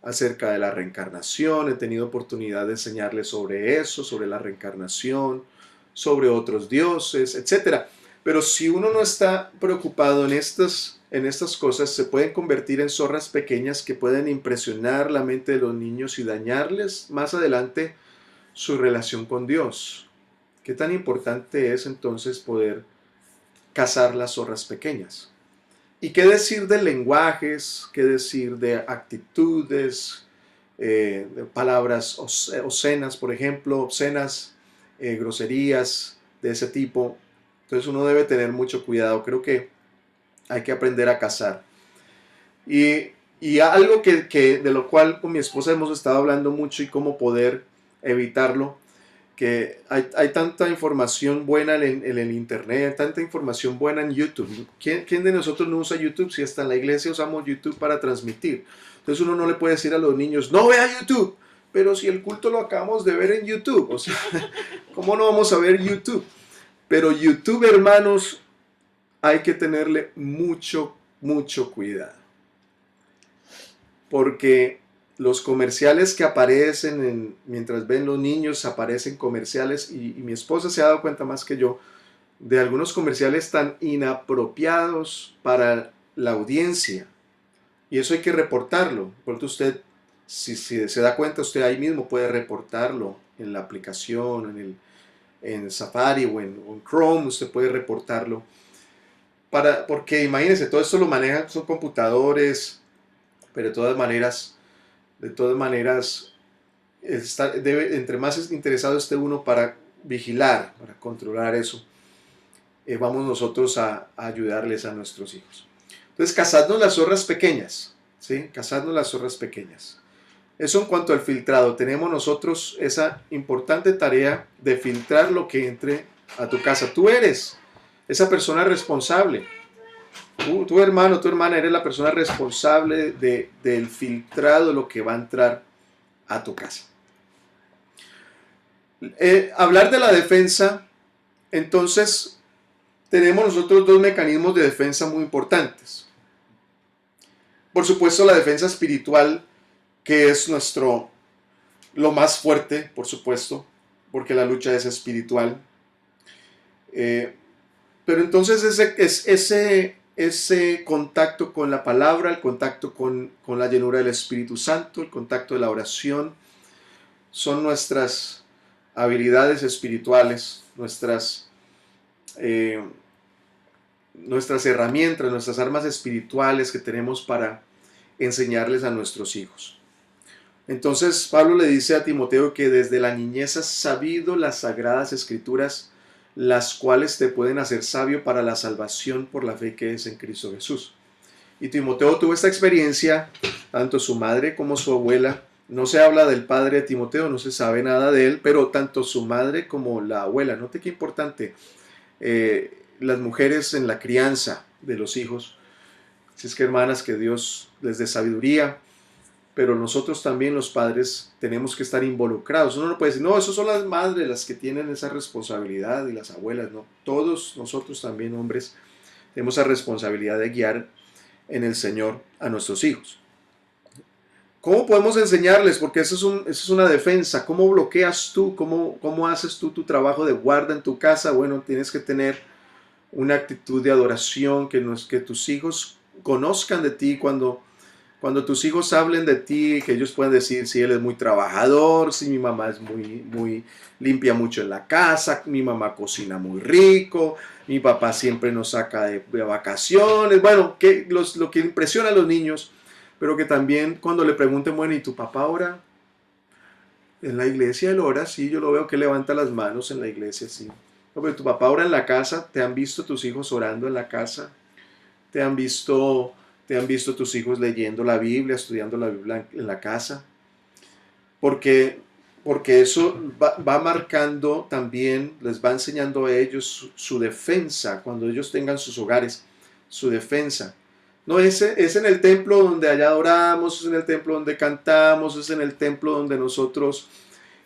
acerca de la reencarnación. He tenido oportunidad de enseñarles sobre eso, sobre la reencarnación, sobre otros dioses, etc. Pero si uno no está preocupado en estas cosas, se pueden convertir en zorras pequeñas que pueden impresionar la mente de los niños y dañarles más adelante su relación con Dios. ¿Qué tan importante es entonces poder cazar las zorras pequeñas? ¿Y qué decir de lenguajes? ¿Qué decir de actitudes? De palabras obscenas, por ejemplo, obscenas, groserías de ese tipo. Entonces uno debe tener mucho cuidado. Creo que hay que aprender a cazar. Y algo de lo cual con mi esposa hemos estado hablando mucho y cómo poder evitarlo, que hay tanta información buena en el internet, tanta información buena en YouTube. ¿Quién de nosotros no usa YouTube? Si hasta en la iglesia usamos YouTube para transmitir. Entonces uno no le puede decir a los niños, no vea YouTube, pero si el culto lo acabamos de ver en YouTube. O sea, ¿cómo no vamos a ver YouTube? Pero YouTube, hermanos, hay que tenerle mucho, mucho cuidado. Porque los comerciales que aparecen mientras ven los niños, aparecen comerciales, y mi esposa se ha dado cuenta más que yo de algunos comerciales tan inapropiados para la audiencia, y eso hay que reportarlo. Por eso usted, si se da cuenta, usted ahí mismo puede reportarlo en la aplicación, en Safari o en Chrome, usted puede reportarlo, porque imagínense, todo esto lo manejan, son computadores, pero de todas maneras, entre más interesado esté uno para vigilar, para controlar eso, vamos nosotros a ayudarles a nuestros hijos. Entonces, cazadnos las zorras pequeñas, ¿sí? Cazadnos las zorras pequeñas. Eso en cuanto al filtrado. Tenemos nosotros esa importante tarea de filtrar lo que entre a tu casa. Tú eres esa persona responsable. Tu hermano, tu hermana, eres la persona responsable del filtrado de lo que va a entrar a tu casa. Hablar de la defensa, entonces tenemos nosotros dos mecanismos de defensa muy importantes. Por supuesto, la defensa espiritual, que es lo más fuerte, por supuesto, porque la lucha es espiritual. Pero entonces ese contacto con la palabra, el contacto con la llenura del Espíritu Santo, el contacto de la oración, son nuestras habilidades espirituales, nuestras herramientas, nuestras armas espirituales que tenemos para enseñarles a nuestros hijos. Entonces Pablo le dice a Timoteo que desde la niñez has sabido las sagradas escrituras, las cuales te pueden hacer sabio para la salvación por la fe que es en Cristo Jesús. Y Timoteo tuvo esta experiencia, tanto su madre como su abuela. No se habla del padre de Timoteo, no se sabe nada de él, pero tanto su madre como la abuela, note qué importante, las mujeres en la crianza de los hijos. Así es que, hermanas, que Dios les dé sabiduría, pero nosotros también, los padres, tenemos que estar involucrados. Uno no puede decir, no, eso son las madres las que tienen esa responsabilidad y las abuelas, no. Todos nosotros también, hombres, tenemos esa responsabilidad de guiar en el Señor a nuestros hijos. ¿Cómo podemos enseñarles? Porque eso es una defensa. ¿Cómo bloqueas tú? ¿Cómo haces tú tu trabajo de guarda en tu casa? Bueno, tienes que tener una actitud de adoración, que tus hijos conozcan de ti. Cuando tus hijos hablen de ti, que ellos puedan decir si él es muy trabajador, si mi mamá es muy limpia mucho en la casa, mi mamá cocina muy rico, mi papá siempre nos saca de vacaciones. Bueno, lo que impresiona a los niños, pero que también cuando le pregunten, bueno, ¿y tu papá ora? En la iglesia él ora, sí, yo lo veo que levanta las manos en la iglesia, sí. No, pero tu papá ora en la casa, ¿te han visto tus hijos orando en la casa? ¿Te han visto tus hijos leyendo la Biblia, estudiando la Biblia en la casa? Porque porque eso va marcando también, les va enseñando a ellos su defensa, cuando ellos tengan sus hogares, su defensa. No, es en el templo donde allá adoramos, es en el templo donde cantamos, es en el templo donde nosotros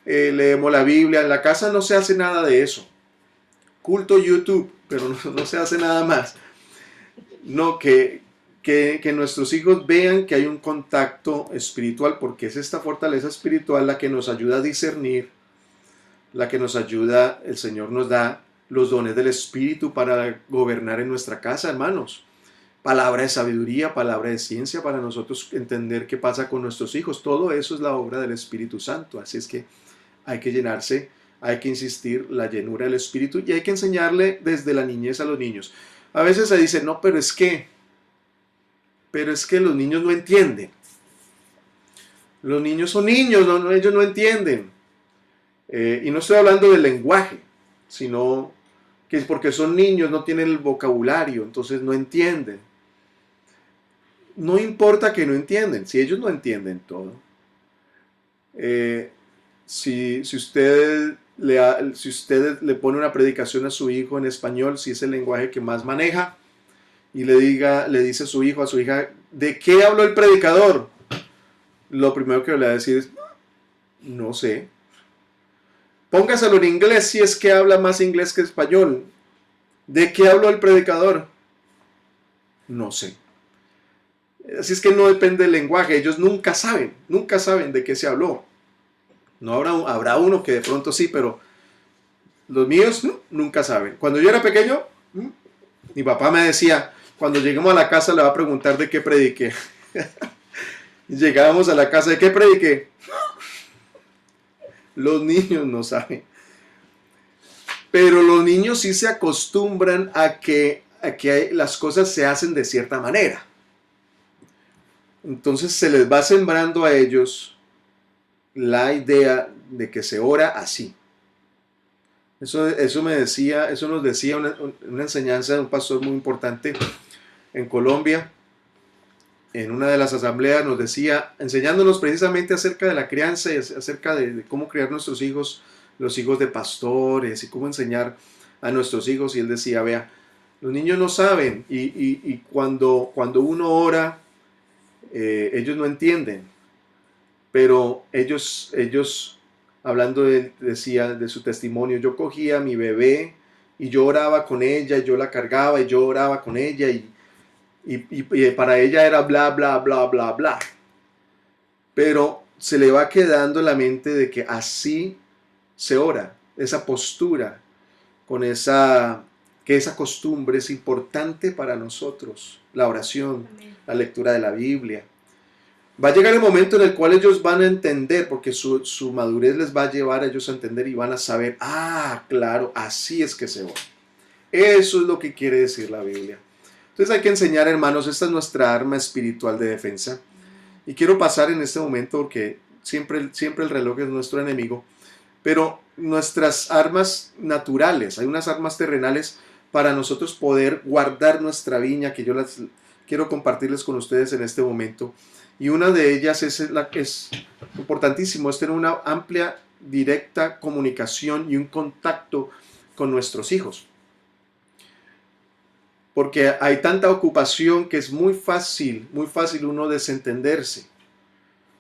leemos la Biblia. En la casa no se hace nada de eso. Culto YouTube, pero no se hace nada más. No, que nuestros hijos vean que hay un contacto espiritual, porque es esta fortaleza espiritual la que nos ayuda a discernir, la que nos ayuda, el Señor nos da los dones del Espíritu para gobernar en nuestra casa, hermanos. Palabra de sabiduría, palabra de ciencia para nosotros entender qué pasa con nuestros hijos. Todo eso es la obra del Espíritu Santo. Así es que hay que llenarse, hay que insistir la llenura del Espíritu y hay que enseñarle desde la niñez a los niños. A veces se dice, no, pero es que los niños no entienden. Los niños son niños, ellos no entienden. Y no estoy hablando del lenguaje, sino que es porque son niños, no tienen el vocabulario, entonces no entienden. No importa que no entienden, si ellos no entienden todo. Si usted le pone una predicación a su hijo en español, si es el lenguaje que más maneja, y le dice a su hijo, a su hija, ¿de qué habló el predicador? Lo primero que le va a decir es, no sé. Póngaselo en inglés si es que habla más inglés que español. ¿De qué habló el predicador? No sé. Así es que no depende del lenguaje, ellos nunca saben de qué se habló. No habrá uno que de pronto sí, pero los míos nunca saben. Cuando yo era pequeño, mi papá me decía, cuando lleguemos a la casa le va a preguntar de qué prediqué. Llegábamos a la casa, ¿de qué prediqué? Los niños no saben. Pero los niños sí se acostumbran a que las cosas se hacen de cierta manera. Entonces se les va sembrando a ellos la idea de que se ora así. Eso nos decía una enseñanza de un pastor muy importante en Colombia. En una de las asambleas nos decía, enseñándonos precisamente acerca de la crianza y acerca de cómo criar nuestros hijos, los hijos de pastores y cómo enseñar a nuestros hijos. Y él decía, vea, los niños no saben y cuando uno ora, ellos no entienden, pero ellos hablando decía de su testimonio, yo cogía a mi bebé y yo oraba con ella, y yo la cargaba y yo oraba con ella y para ella era bla, bla, bla, bla, bla. Pero se le va quedando en la mente de que así se ora, esa postura, que esa costumbre es importante para nosotros, la oración, la lectura de la Biblia. Va a llegar el momento en el cual ellos van a entender, porque su madurez les va a llevar a ellos a entender y van a saber, claro, así es que se ora. Eso es lo que quiere decir la Biblia. Entonces hay que enseñar, hermanos, esta es nuestra arma espiritual de defensa. Y quiero pasar en este momento porque siempre el reloj es nuestro enemigo, pero nuestras armas naturales, hay unas armas terrenales para nosotros poder guardar nuestra viña, que yo las quiero compartirles con ustedes en este momento. Y una de ellas es importantísimo, es tener una amplia, directa comunicación y un contacto con nuestros hijos. Porque hay tanta ocupación que es muy fácil uno desentenderse.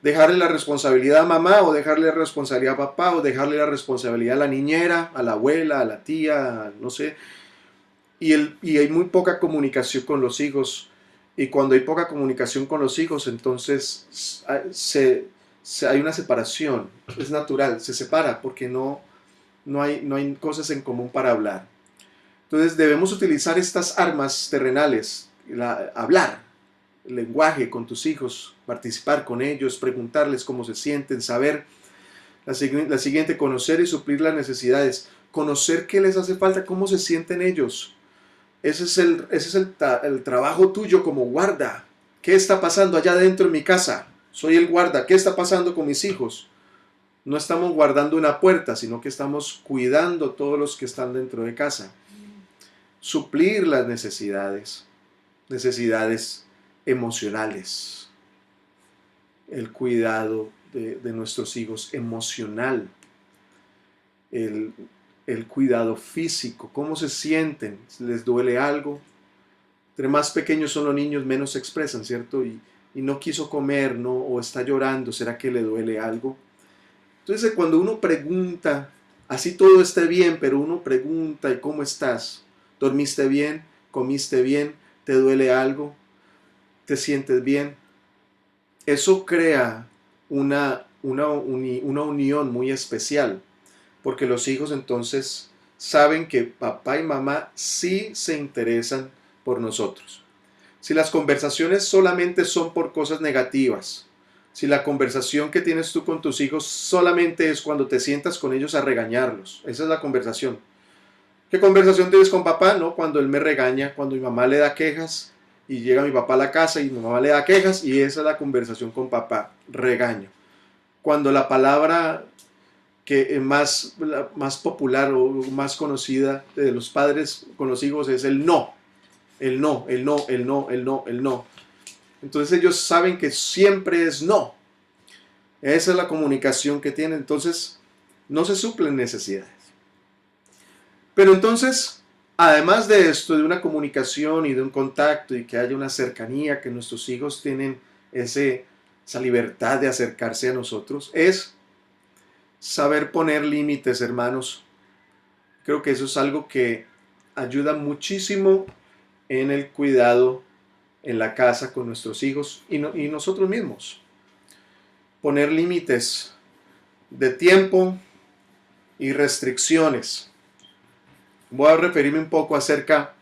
Dejarle la responsabilidad a mamá o dejarle la responsabilidad a papá o dejarle la responsabilidad a la niñera, a la abuela, a la tía, no sé. Y hay muy poca comunicación con los hijos. Y cuando hay poca comunicación con los hijos, entonces hay una separación. Es natural, se separa porque no hay cosas en común para hablar. Entonces debemos utilizar estas armas terrenales, hablar, el lenguaje con tus hijos, participar con ellos, preguntarles cómo se sienten, saber la siguiente, conocer y suplir las necesidades, conocer qué les hace falta, cómo se sienten ellos. Ese es el trabajo tuyo como guarda. ¿Qué está pasando allá dentro en mi casa? Soy el guarda. ¿Qué está pasando con mis hijos? No estamos guardando una puerta, sino que estamos cuidando todos los que están dentro de casa. Suplir las necesidades emocionales, el cuidado de nuestros hijos, emocional, el, el cuidado físico, cómo se sienten, les duele algo. Entre más pequeños son los niños, menos se expresan, ¿cierto? Y no quiso comer, ¿no? O está llorando, ¿será que le duele algo? Entonces, cuando uno pregunta, así todo esté bien, pero uno pregunta, ¿y cómo estás? ¿Dormiste bien? ¿Comiste bien? ¿Te duele algo? ¿Te sientes bien? Eso crea una unión muy especial, porque los hijos entonces saben que papá y mamá sí se interesan por nosotros. Si las conversaciones solamente son por cosas negativas, si la conversación que tienes tú con tus hijos solamente es cuando te sientas con ellos a regañarlos, esa es la conversación. ¿Qué conversación tienes con papá? No, cuando él me regaña, cuando mi mamá le da quejas y llega mi papá a la casa y mi mamá le da quejas y esa es la conversación con papá, regaño. Cuando la palabra que es más popular o más conocida de los padres con los hijos es el no. El no, el no, el no, el no, el no. Entonces ellos saben que siempre es no. Esa es la comunicación que tienen. Entonces no se suplen necesidades. Pero entonces, además de esto, de una comunicación y de un contacto y que haya una cercanía, que nuestros hijos tienen esa libertad de acercarse a nosotros, es saber poner límites, hermanos. Creo que eso es algo que ayuda muchísimo en el cuidado en la casa con nuestros hijos y nosotros mismos. Poner límites de tiempo y restricciones. Voy a referirme un poco acerca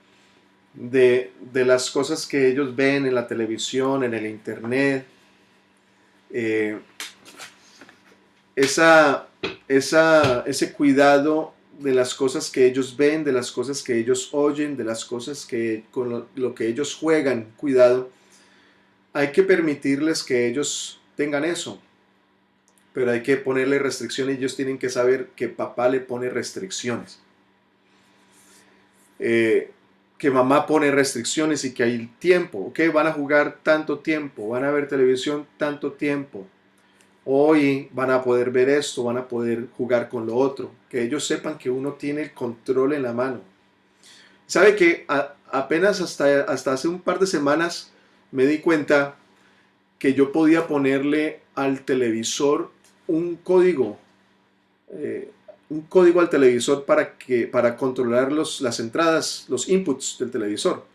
de las cosas que ellos ven en la televisión, en el internet. Ese cuidado de las cosas que ellos ven, de las cosas que ellos oyen, de las cosas que con lo que ellos juegan, cuidado. Hay que permitirles que ellos tengan eso, pero hay que ponerle restricciones. Ellos tienen que saber que papá le pone restricciones, que mamá pone restricciones y que hay tiempo. Ok, van a jugar tanto tiempo, van a ver televisión tanto tiempo. Hoy van a poder ver esto, van a poder jugar con lo otro. Que ellos sepan que uno tiene el control en la mano. ¿Sabe que apenas hasta hace un par de semanas me di cuenta que yo podía ponerle al televisor un código al televisor para controlar las entradas, los inputs del televisor?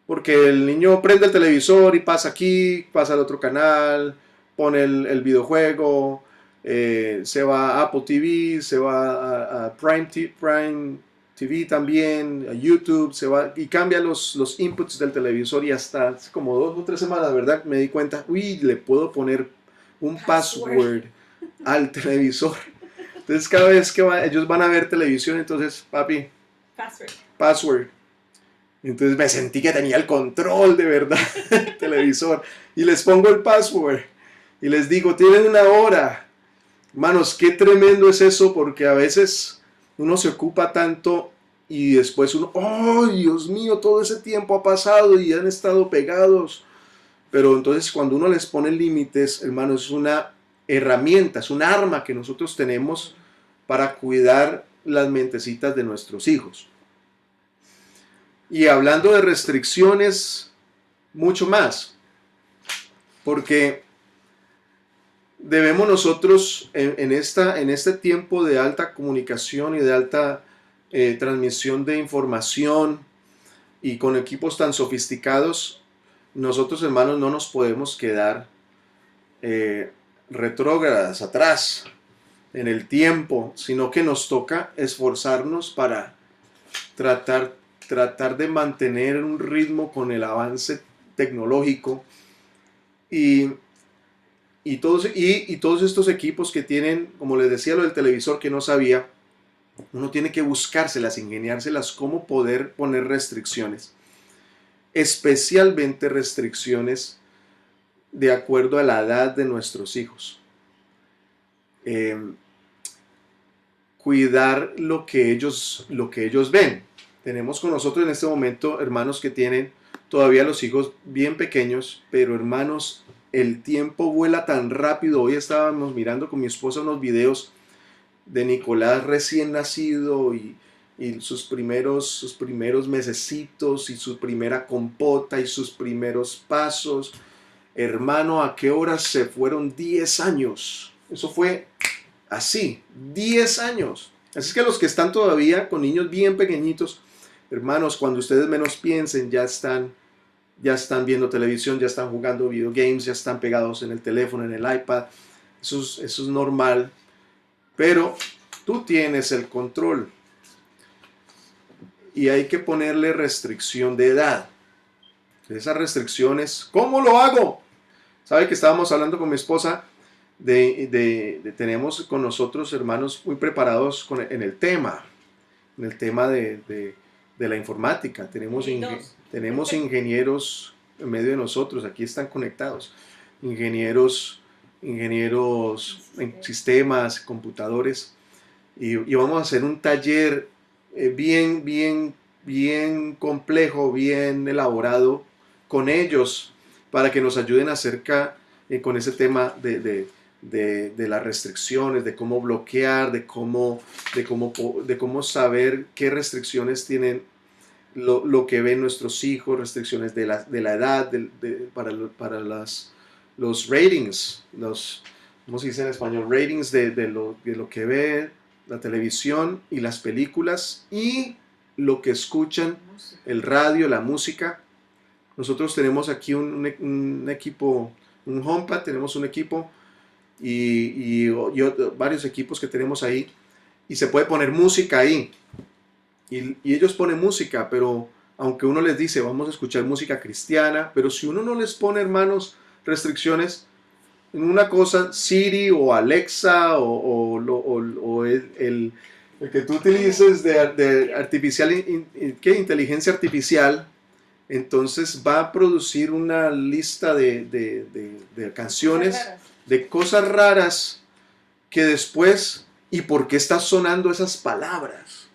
Porque el niño prende el televisor y pasa aquí, pasa al otro canal, pone el videojuego, se va a Apple TV, se va a Prime TV también, a YouTube, se va y cambia los inputs del televisor y hasta hace como 2 o 3 semanas, ¿verdad? Me di cuenta, le puedo poner un password al televisor. Entonces cada vez que ellos van a ver televisión, entonces, papi, password. Entonces me sentí que tenía el control de verdad del televisor y les pongo el password. Y les digo, tienen 1 hora. Hermanos, qué tremendo es eso, porque a veces uno se ocupa tanto y después uno, ¡oh, Dios mío! Todo ese tiempo ha pasado y han estado pegados. Pero entonces cuando uno les pone límites, hermanos, es una herramienta, es un arma que nosotros tenemos para cuidar las mentecitas de nuestros hijos. Y hablando de restricciones, mucho más. Porque debemos nosotros en este tiempo de alta comunicación y de alta transmisión de información y con equipos tan sofisticados, nosotros, hermanos, no nos podemos quedar retrógradas atrás en el tiempo, sino que nos toca esforzarnos para tratar de mantener un ritmo con el avance tecnológico y todos estos equipos que tienen, como les decía, lo del televisor que no sabía, uno tiene que buscárselas, ingeniárselas, cómo poder poner restricciones, especialmente restricciones de acuerdo a la edad de nuestros hijos. Cuidar lo que ellos ven. Tenemos con nosotros en este momento hermanos que tienen todavía los hijos bien pequeños, pero hermanos, el tiempo vuela tan rápido. Hoy estábamos mirando con mi esposa unos videos de Nicolás recién nacido y sus primeros mesecitos y su primera compota y sus primeros pasos. Hermano, ¿a qué horas se fueron 10 años? Eso fue así, 10 años. Así es que los que están todavía con niños bien pequeñitos, hermanos, cuando ustedes menos piensen, ya están viendo televisión, ya están jugando videogames, ya están pegados en el teléfono, en el iPad. Eso es normal, pero tú tienes el control y hay que ponerle restricción de edad. Esas restricciones, ¿cómo lo hago? Sabe que estábamos hablando con mi esposa tenemos con nosotros hermanos muy preparados en el tema de la informática. Tenemos ingenieros en medio de nosotros, aquí están conectados, ingenieros en sistemas, computadores, y vamos a hacer un taller bien complejo, bien elaborado con ellos para que nos ayuden acerca con ese tema de las restricciones, de cómo bloquear, de cómo saber qué restricciones tienen lo que ven nuestros hijos, restricciones de la edad, para los ratings, ¿cómo se dice en español? Ratings de lo que ve la televisión y las películas y lo que escuchan, el radio, la música. Nosotros tenemos aquí un equipo, un HomePad, tenemos un equipo y varios equipos que tenemos ahí y se puede poner música ahí y ellos ponen música, pero aunque uno les dice vamos a escuchar música cristiana, pero si uno no les pone, hermanos, restricciones en una cosa, Siri o Alexa o el que tú utilices de inteligencia artificial, entonces va a producir una lista de canciones, de cosas raras que después, ¿y por qué están sonando esas palabras?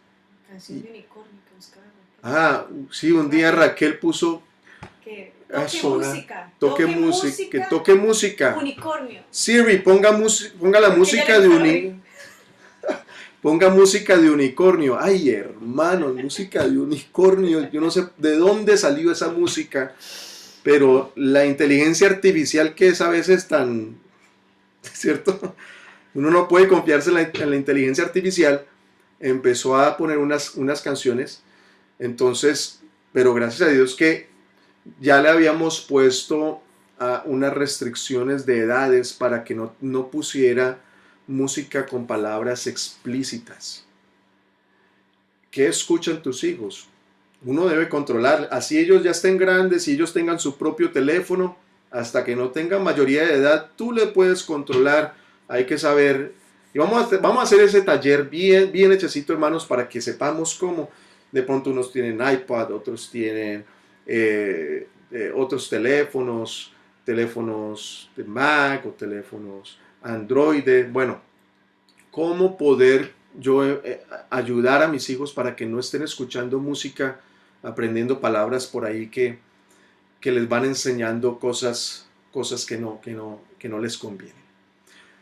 Canción de unicornio que buscaba. Ah, sí, un día Raquel puso Que toque música. Unicornio. Siri, ponga la música de ponga música de unicornio. Ay, hermano, música de unicornio. Yo no sé de dónde salió esa música, pero la inteligencia artificial que es a veces tan, ¿cierto? Uno no puede confiarse en la inteligencia artificial. Empezó a poner unas canciones. Entonces, pero gracias a Dios que ya le habíamos puesto unas restricciones de edades para que no pusiera música con palabras explícitas. ¿Qué escuchan tus hijos? Uno debe controlar, así ellos ya estén grandes y ellos tengan su propio teléfono, hasta que no tengan mayoría de edad, tú le puedes controlar. Hay que saber, y vamos a hacer ese taller bien hechecito, hermanos, para que sepamos cómo. De pronto unos tienen iPad, otros tienen otros teléfonos de Mac o teléfonos Android. Bueno, cómo poder yo ayudar a mis hijos para que no estén escuchando música, aprendiendo palabras por ahí que les van enseñando cosas que no les convienen.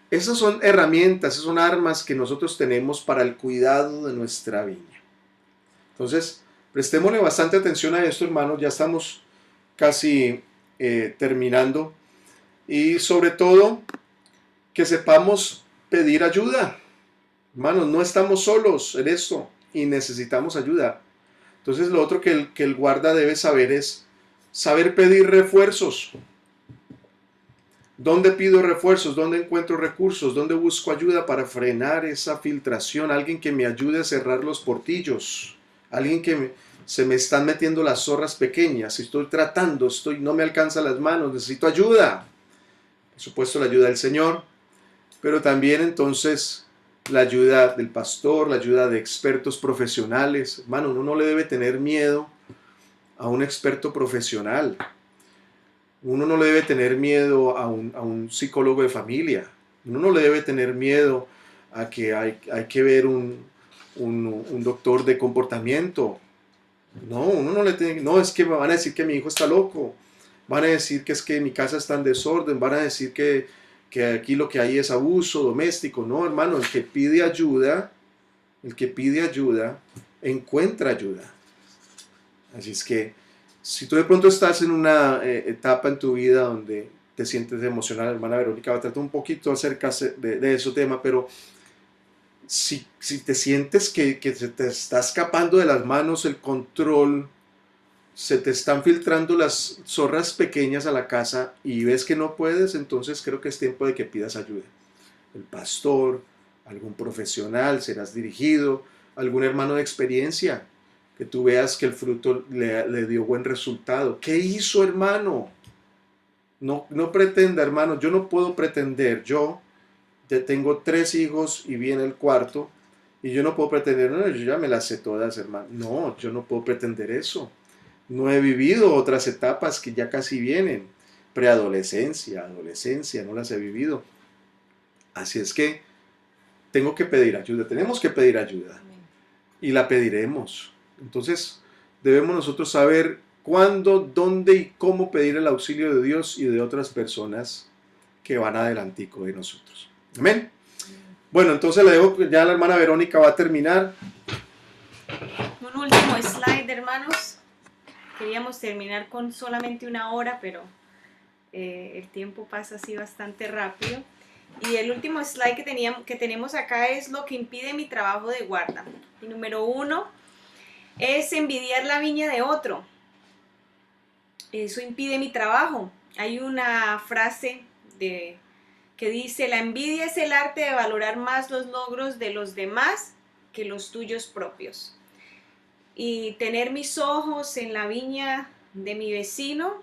Esas son herramientas, esas son armas que nosotros tenemos para el cuidado de nuestra viña. Entonces, prestémosle bastante atención a esto, hermanos. Ya estamos casi terminando. Y sobre todo, que sepamos pedir ayuda. Hermanos, no estamos solos en esto y necesitamos ayuda. Entonces, lo otro que el guarda debe saber es saber pedir refuerzos. ¿Dónde pido refuerzos? ¿Dónde encuentro recursos? ¿Dónde busco ayuda para frenar esa filtración? Alguien que me ayude a cerrar los portillos. Alguien que se me están metiendo las zorras pequeñas. Estoy tratando, no me alcanza las manos, necesito ayuda. Por supuesto, la ayuda del Señor, pero también entonces la ayuda del pastor, la ayuda de expertos profesionales. Hermano, uno no le debe tener miedo a un experto profesional. Uno no le debe tener miedo a un psicólogo de familia. Uno no le debe tener miedo a que hay que ver un doctor de comportamiento. No, uno no le tiene, no, es que me van a decir que mi hijo está loco. van a decir que es que mi casa está en desorden, van a decir que aquí lo que hay es abuso doméstico. No, hermano, el que pide ayuda, encuentra ayuda. Así es que si tú de pronto estás en una etapa en tu vida donde te sientes emocional, hermana Verónica va a tratar un poquito acerca de ese tema, pero si te sientes que se te está escapando de las manos el control, se te están filtrando las zorras pequeñas a la casa y ves que no puedes, entonces creo que es tiempo de que pidas ayuda. El pastor, algún profesional, serás dirigido, algún hermano de experiencia, que tú veas que el fruto le dio buen resultado. ¿Qué hizo, hermano? No pretenda, hermano, yo no puedo pretender, yo tengo 3 hijos y viene el cuarto, y yo no puedo pretender, no, yo ya me las sé todas, hermano. No, yo no puedo pretender eso. No he vivido otras etapas que ya casi vienen. Preadolescencia, adolescencia, no las he vivido. Así es que tengo que pedir ayuda, tenemos que pedir ayuda. Y la pediremos. Entonces, debemos nosotros saber cuándo, dónde y cómo pedir el auxilio de Dios y de otras personas que van adelantico de nosotros. Amén. Bueno, entonces le dejo, ya la hermana Verónica va a terminar. Un último slide, hermanos. Queríamos terminar con solamente 1 hora, pero el tiempo pasa así bastante rápido. Y el último slide que tenemos acá es lo que impide mi trabajo de guarda. Y número 1 es envidiar la viña de otro. Eso impide mi trabajo. Hay una frase que dice: la envidia es el arte de valorar más los logros de los demás que los tuyos propios. Y tener mis ojos en la viña de mi vecino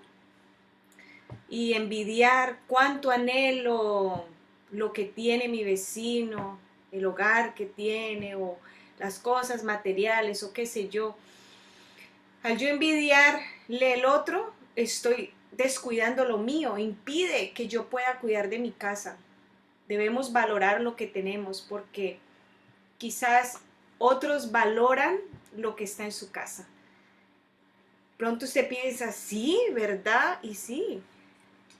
y envidiar cuánto anhelo lo que tiene mi vecino, el hogar que tiene o las cosas materiales o qué sé yo. Al yo envidiarle el otro, estoy descuidando lo mío, impide que yo pueda cuidar de mi casa. Debemos valorar lo que tenemos porque quizás otros valoran lo que está en su casa. Pronto usted piensa, sí, ¿verdad? Y sí,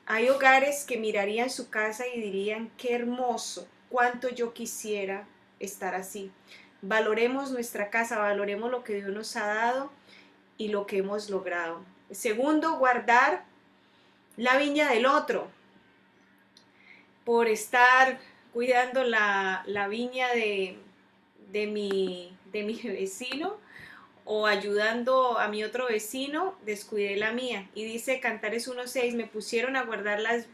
hay hogares que mirarían su casa y dirían, qué hermoso, cuánto yo quisiera estar así. Valoremos nuestra casa, valoremos lo que Dios nos ha dado y lo que hemos logrado. Segundo, guardar la viña del otro. Por estar cuidando la viña de mi vecino o ayudando a mi otro vecino, descuidé la mía. Y dice Cantares 1:6, me pusieron a guardar las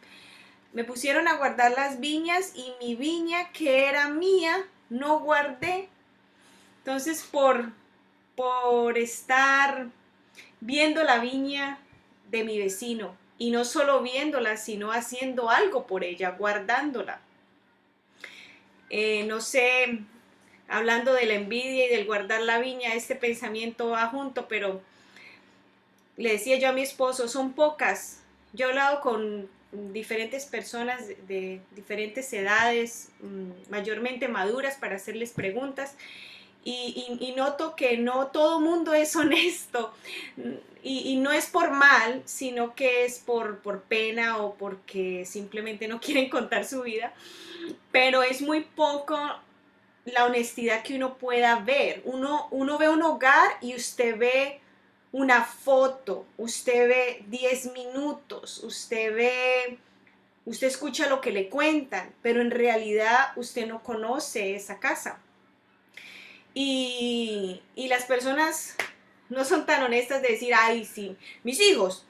viñas y mi viña que era mía no guardé. Entonces por estar viendo la viña de mi vecino y no solo viéndola, sino haciendo algo por ella, guardándola. No sé, hablando de la envidia y del guardar la viña, este pensamiento va junto, pero le decía yo a mi esposo, son pocas. Yo he hablado con diferentes personas de diferentes edades, mayormente maduras, para hacerles preguntas. Y noto que no todo mundo es honesto y no es por mal, sino que es por pena o porque simplemente no quieren contar su vida, pero es muy poco la honestidad que uno pueda ver. Uno ve un hogar y usted ve una foto, usted ve 10 minutos, usted escucha lo que le cuentan, pero en realidad usted no conoce esa casa. Y las personas no son tan honestas de decir, ay, sí, mis hijos,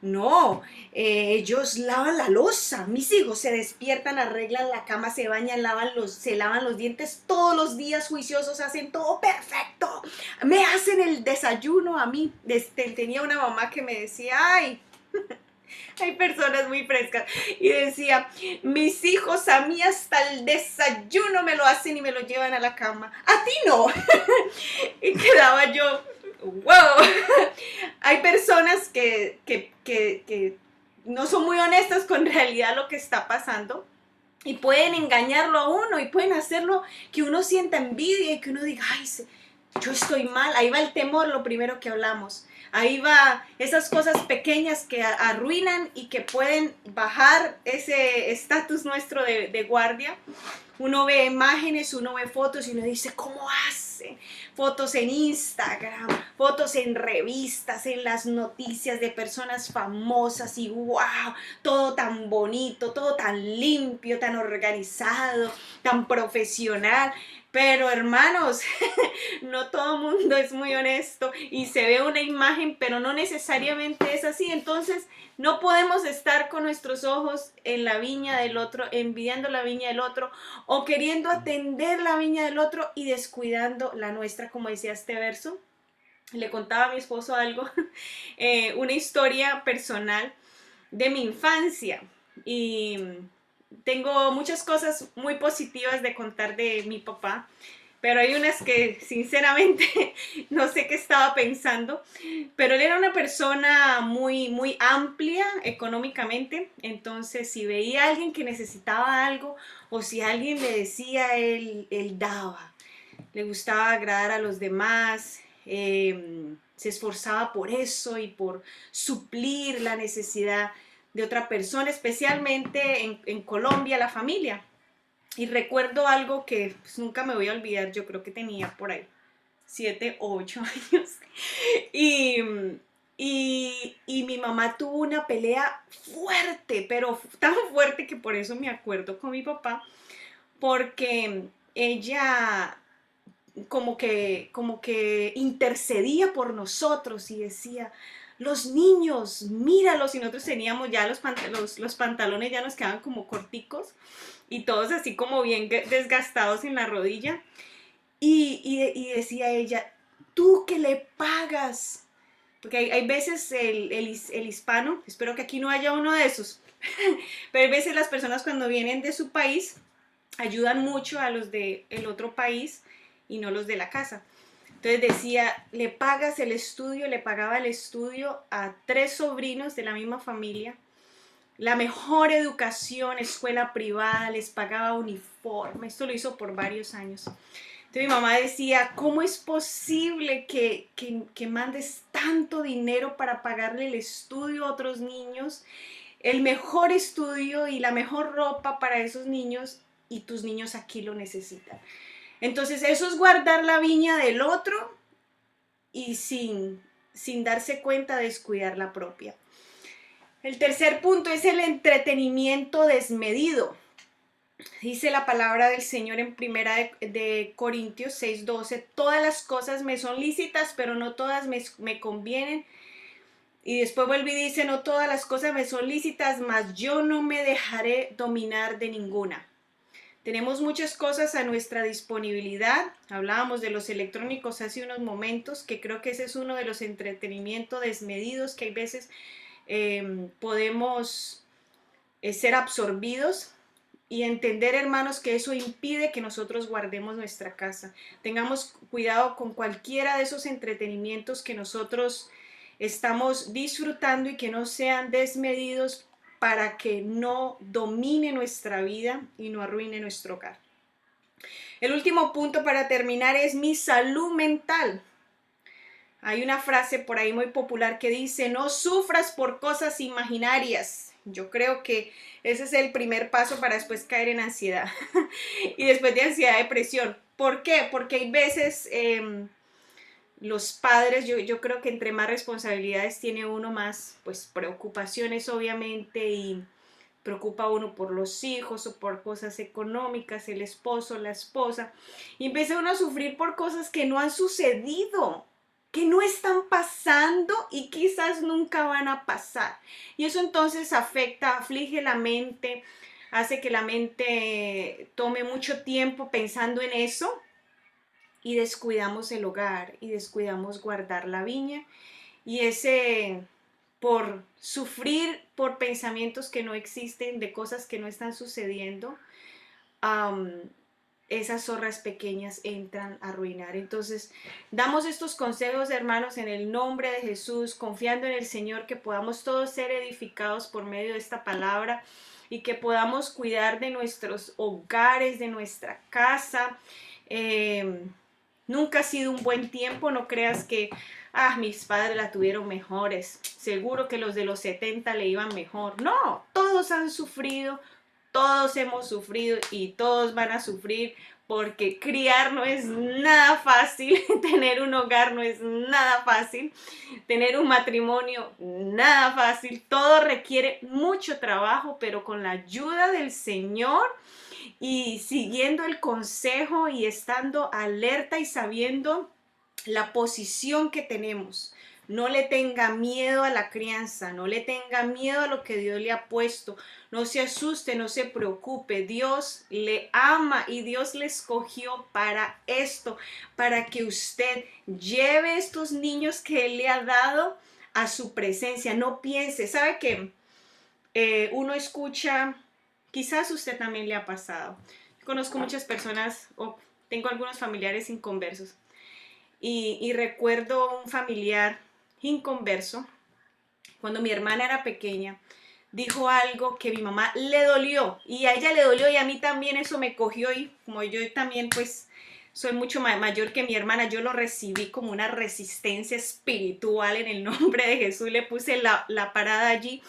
no, ellos lavan la loza, mis hijos se despiertan, arreglan la cama, se bañan, se lavan los dientes todos los días, juiciosos, hacen todo perfecto, me hacen el desayuno a mí. Tenía una mamá que me decía, ay, hay personas muy frescas, y decía, mis hijos a mí hasta el desayuno me lo hacen y me lo llevan a la cama, a ti no. Y quedaba yo, wow. Hay personas que no son muy honestas con realidad lo que está pasando y pueden engañarlo a uno y pueden hacerlo que uno sienta envidia y que uno diga, ay, yo estoy mal. Ahí va el temor, lo primero que hablamos. Ahí va esas cosas pequeñas que arruinan y que pueden bajar ese estatus nuestro de guardia. Uno ve imágenes, uno ve fotos y uno dice, ¿cómo hace? Fotos en Instagram, fotos en revistas, en las noticias de personas famosas y wow, todo tan bonito, todo tan limpio, tan organizado, tan profesional. Pero hermanos, no todo el mundo es muy honesto y se ve una imagen, pero no necesariamente es así. Entonces, no podemos estar con nuestros ojos en la viña del otro, envidiando la viña del otro o queriendo atender la viña del otro y descuidando la nuestra, como decía este verso. Le contaba a mi esposo algo, una historia personal de mi infancia y tengo muchas cosas muy positivas de contar de mi papá, pero hay unas que sinceramente no sé qué estaba pensando, pero él era una persona muy amplia económicamente, entonces si veía a alguien que necesitaba algo o si alguien le decía, él daba, le gustaba agradar a los demás, se esforzaba por eso y por suplir la necesidad de otra persona, especialmente en Colombia, la familia. Y recuerdo algo que pues, nunca me voy a olvidar, yo creo que tenía por ahí 7 o 8 años. Y, y mi mamá tuvo una pelea fuerte, pero tan fuerte que por eso me acuerdo con mi papá, porque ella como que intercedía por nosotros y decía, los niños, míralos, y nosotros teníamos ya los pantalones ya nos quedaban como corticos y todos así como bien desgastados en la rodilla. Y decía ella, tú que le pagas, porque hay veces el hispano, espero que aquí no haya uno de esos, pero hay veces las personas cuando vienen de su país ayudan mucho a los del otro país y no los de la casa. Entonces decía, le pagas el estudio, le pagaba el estudio a 3 sobrinos de la misma familia, la mejor educación, escuela privada, les pagaba uniforme, esto lo hizo por varios años. Entonces mi mamá decía, ¿cómo es posible que mandes tanto dinero para pagarle el estudio a otros niños, el mejor estudio y la mejor ropa para esos niños y tus niños aquí lo necesitan? Entonces eso es guardar la viña del otro y sin darse cuenta descuidar la propia. El tercer punto es el entretenimiento desmedido. Dice la palabra del Señor en primera de Corintios 6:12, todas las cosas me son lícitas, pero no todas me convienen. Y después vuelve y dice, no todas las cosas me son lícitas, mas yo no me dejaré dominar de ninguna. Tenemos muchas cosas a nuestra disponibilidad. Hablábamos de los electrónicos hace unos momentos, que creo que ese es uno de los entretenimientos desmedidos que hay veces podemos ser absorbidos. Y entender, hermanos, que eso impide que nosotros guardemos nuestra casa. Tengamos cuidado con cualquiera de esos entretenimientos que nosotros estamos disfrutando y que no sean desmedidos para que no domine nuestra vida y no arruine nuestro hogar. El último punto para terminar es mi salud mental. Hay una frase por ahí muy popular que dice, no sufras por cosas imaginarias. Yo creo que ese es el primer paso para después caer en ansiedad y después de ansiedad, depresión. ¿Por qué? Porque hay veces los padres, yo creo que entre más responsabilidades tiene uno, más pues preocupaciones obviamente, y preocupa uno por los hijos o por cosas económicas, el esposo, la esposa, y empieza uno a sufrir por cosas que no han sucedido, que no están pasando y quizás nunca van a pasar. Y eso entonces afecta, aflige la mente, hace que la mente tome mucho tiempo pensando en eso y descuidamos el hogar y descuidamos guardar la viña. Y ese por sufrir por pensamientos que no existen, de cosas que no están sucediendo, esas zorras pequeñas entran a arruinar. Entonces, damos estos consejos, hermanos, en el nombre de Jesús, confiando en el Señor, que podamos todos ser edificados por medio de esta palabra y que podamos cuidar de nuestros hogares, de nuestra casa, Nunca ha sido un buen tiempo, no creas que, mis padres la tuvieron mejores, seguro que los de los 70 le iban mejor. No, todos han sufrido, todos hemos sufrido y todos van a sufrir porque criar no es nada fácil, tener un hogar no es nada fácil, tener un matrimonio nada fácil, todo requiere mucho trabajo, pero con la ayuda del Señor y siguiendo el consejo y estando alerta y sabiendo la posición que tenemos. No le tenga miedo a la crianza, no le tenga miedo a lo que Dios le ha puesto. No se asuste, no se preocupe. Dios le ama y Dios le escogió para esto, para que usted lleve estos niños que Él le ha dado a su presencia. No piense, ¿sabe qué? Uno escucha, quizás usted también le ha pasado. Yo conozco muchas personas, o tengo algunos familiares inconversos, y recuerdo un familiar inconverso, cuando mi hermana era pequeña, dijo algo que a mi mamá le dolió, y a ella le dolió, y a mí también eso me cogió, y como yo también pues soy mucho mayor que mi hermana, yo lo recibí como una resistencia espiritual en el nombre de Jesús, le puse la parada allí.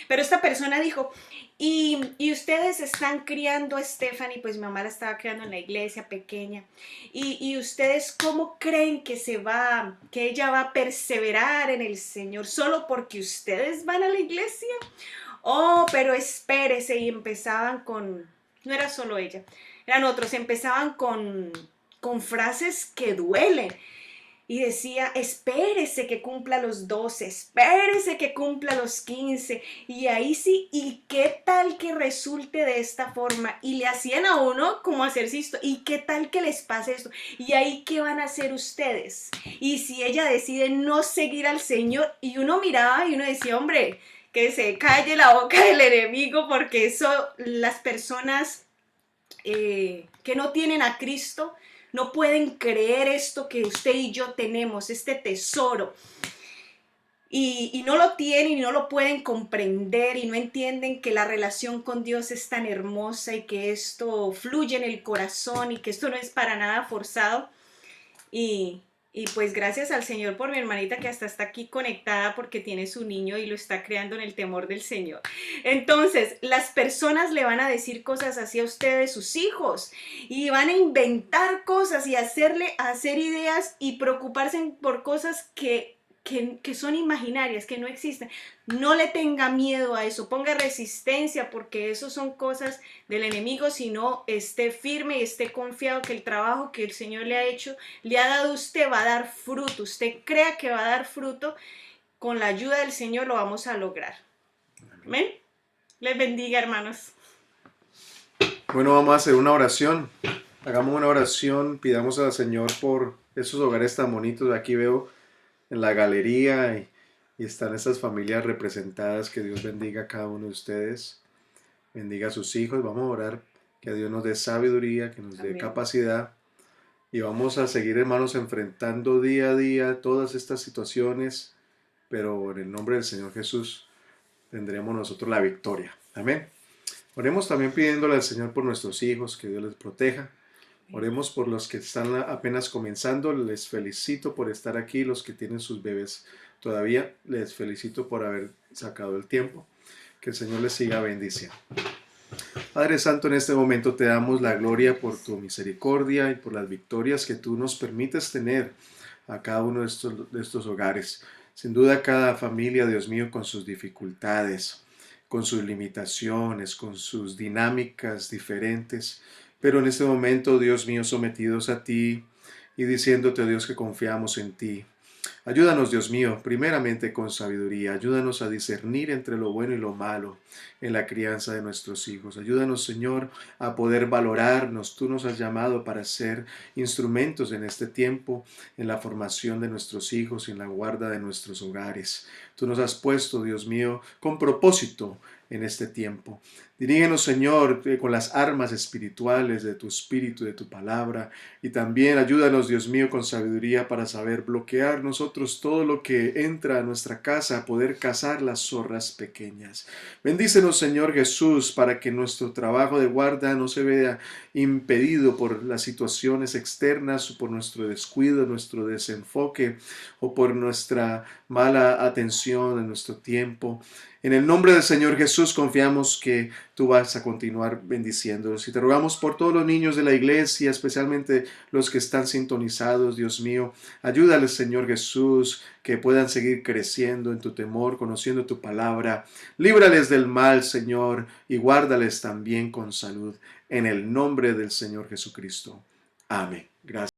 Pero esta persona dijo, y ustedes están criando a Stephanie, pues mi mamá la estaba criando en la iglesia pequeña, y ustedes cómo creen que que ella va a perseverar en el Señor solo porque ustedes van a la iglesia. Oh, pero espérese, y empezaban no era solo ella, eran otros, empezaban con frases que duelen. Y decía, espérese que cumpla los 12, espérese que cumpla los 15. Y ahí sí, ¿y qué tal que resulte de esta forma? Y le hacían a uno como hacerse esto, ¿y qué tal que les pase esto? Y ahí, ¿qué van a hacer ustedes? Y si ella decide no seguir al Señor, y uno miraba y uno decía, hombre, que se calle la boca del enemigo, porque eso, las personas que no tienen a Cristo, no pueden creer esto que usted y yo tenemos, este tesoro. Y no lo tienen y no lo pueden comprender y no entienden que la relación con Dios es tan hermosa y que esto fluye en el corazón y que esto no es para nada forzado. Y pues gracias al Señor por mi hermanita que hasta está aquí conectada porque tiene su niño y lo está creando en el temor del Señor. Entonces, las personas le van a decir cosas así a ustedes, sus hijos, y van a inventar cosas y hacer ideas y preocuparse por cosas que son imaginarias, que no existen. No le tenga miedo a eso, ponga resistencia porque eso son cosas del enemigo, sino esté firme y esté confiado que el trabajo que el Señor le ha hecho, le ha dado a usted, va a dar fruto. Usted crea que va a dar fruto, con la ayuda del Señor lo vamos a lograr. Amén. Les bendiga, hermanos. Bueno, vamos a hacer una oración. Hagamos una oración, pidamos al Señor por esos hogares tan bonitos. Aquí veo en la galería y están estas familias representadas. Que Dios bendiga a cada uno de ustedes, bendiga a sus hijos. Vamos a orar que Dios nos dé sabiduría, que nos dé capacidad, y vamos a seguir, hermanos, enfrentando día a día todas estas situaciones, pero en el nombre del Señor Jesús tendremos nosotros la victoria. Amén. Oremos también pidiéndole al Señor por nuestros hijos, que Dios les proteja. Oremos por los que están apenas comenzando. Les felicito por estar aquí. Los que tienen sus bebés todavía, les felicito por haber sacado el tiempo. Que el Señor les siga bendiciendo. Padre Santo, en este momento te damos la gloria por tu misericordia y por las victorias que tú nos permites tener a cada uno de estos hogares. Sin duda, cada familia, Dios mío, con sus dificultades, con sus limitaciones, con sus dinámicas diferentes, pero en este momento, Dios mío, sometidos a ti y diciéndote, Dios, que confiamos en ti. Ayúdanos, Dios mío, primeramente con sabiduría. Ayúdanos a discernir entre lo bueno y lo malo en la crianza de nuestros hijos. Ayúdanos, Señor, a poder valorarnos. Tú nos has llamado para ser instrumentos en este tiempo, en la formación de nuestros hijos y en la guarda de nuestros hogares. tú nos has puesto, Dios mío, con propósito en este tiempo. Dirígenos, Señor, con las armas espirituales de tu espíritu, de tu palabra, y también ayúdanos, Dios mío, con sabiduría para saber bloquear nosotros todo lo que entra a nuestra casa, poder cazar las zorras pequeñas. Bendícenos, Señor Jesús, para que nuestro trabajo de guarda no se vea impedido por las situaciones externas, o por nuestro descuido, nuestro desenfoque, o por nuestra mala atención en nuestro tiempo. En el nombre del Señor Jesús confiamos que tú vas a continuar bendiciéndolos. Y te rogamos por todos los niños de la iglesia, especialmente los que están sintonizados, Dios mío. Ayúdales, Señor Jesús, que puedan seguir creciendo en tu temor, conociendo tu palabra. Líbrales del mal, Señor, y guárdales también con salud. En el nombre del Señor Jesucristo. Amén. Gracias.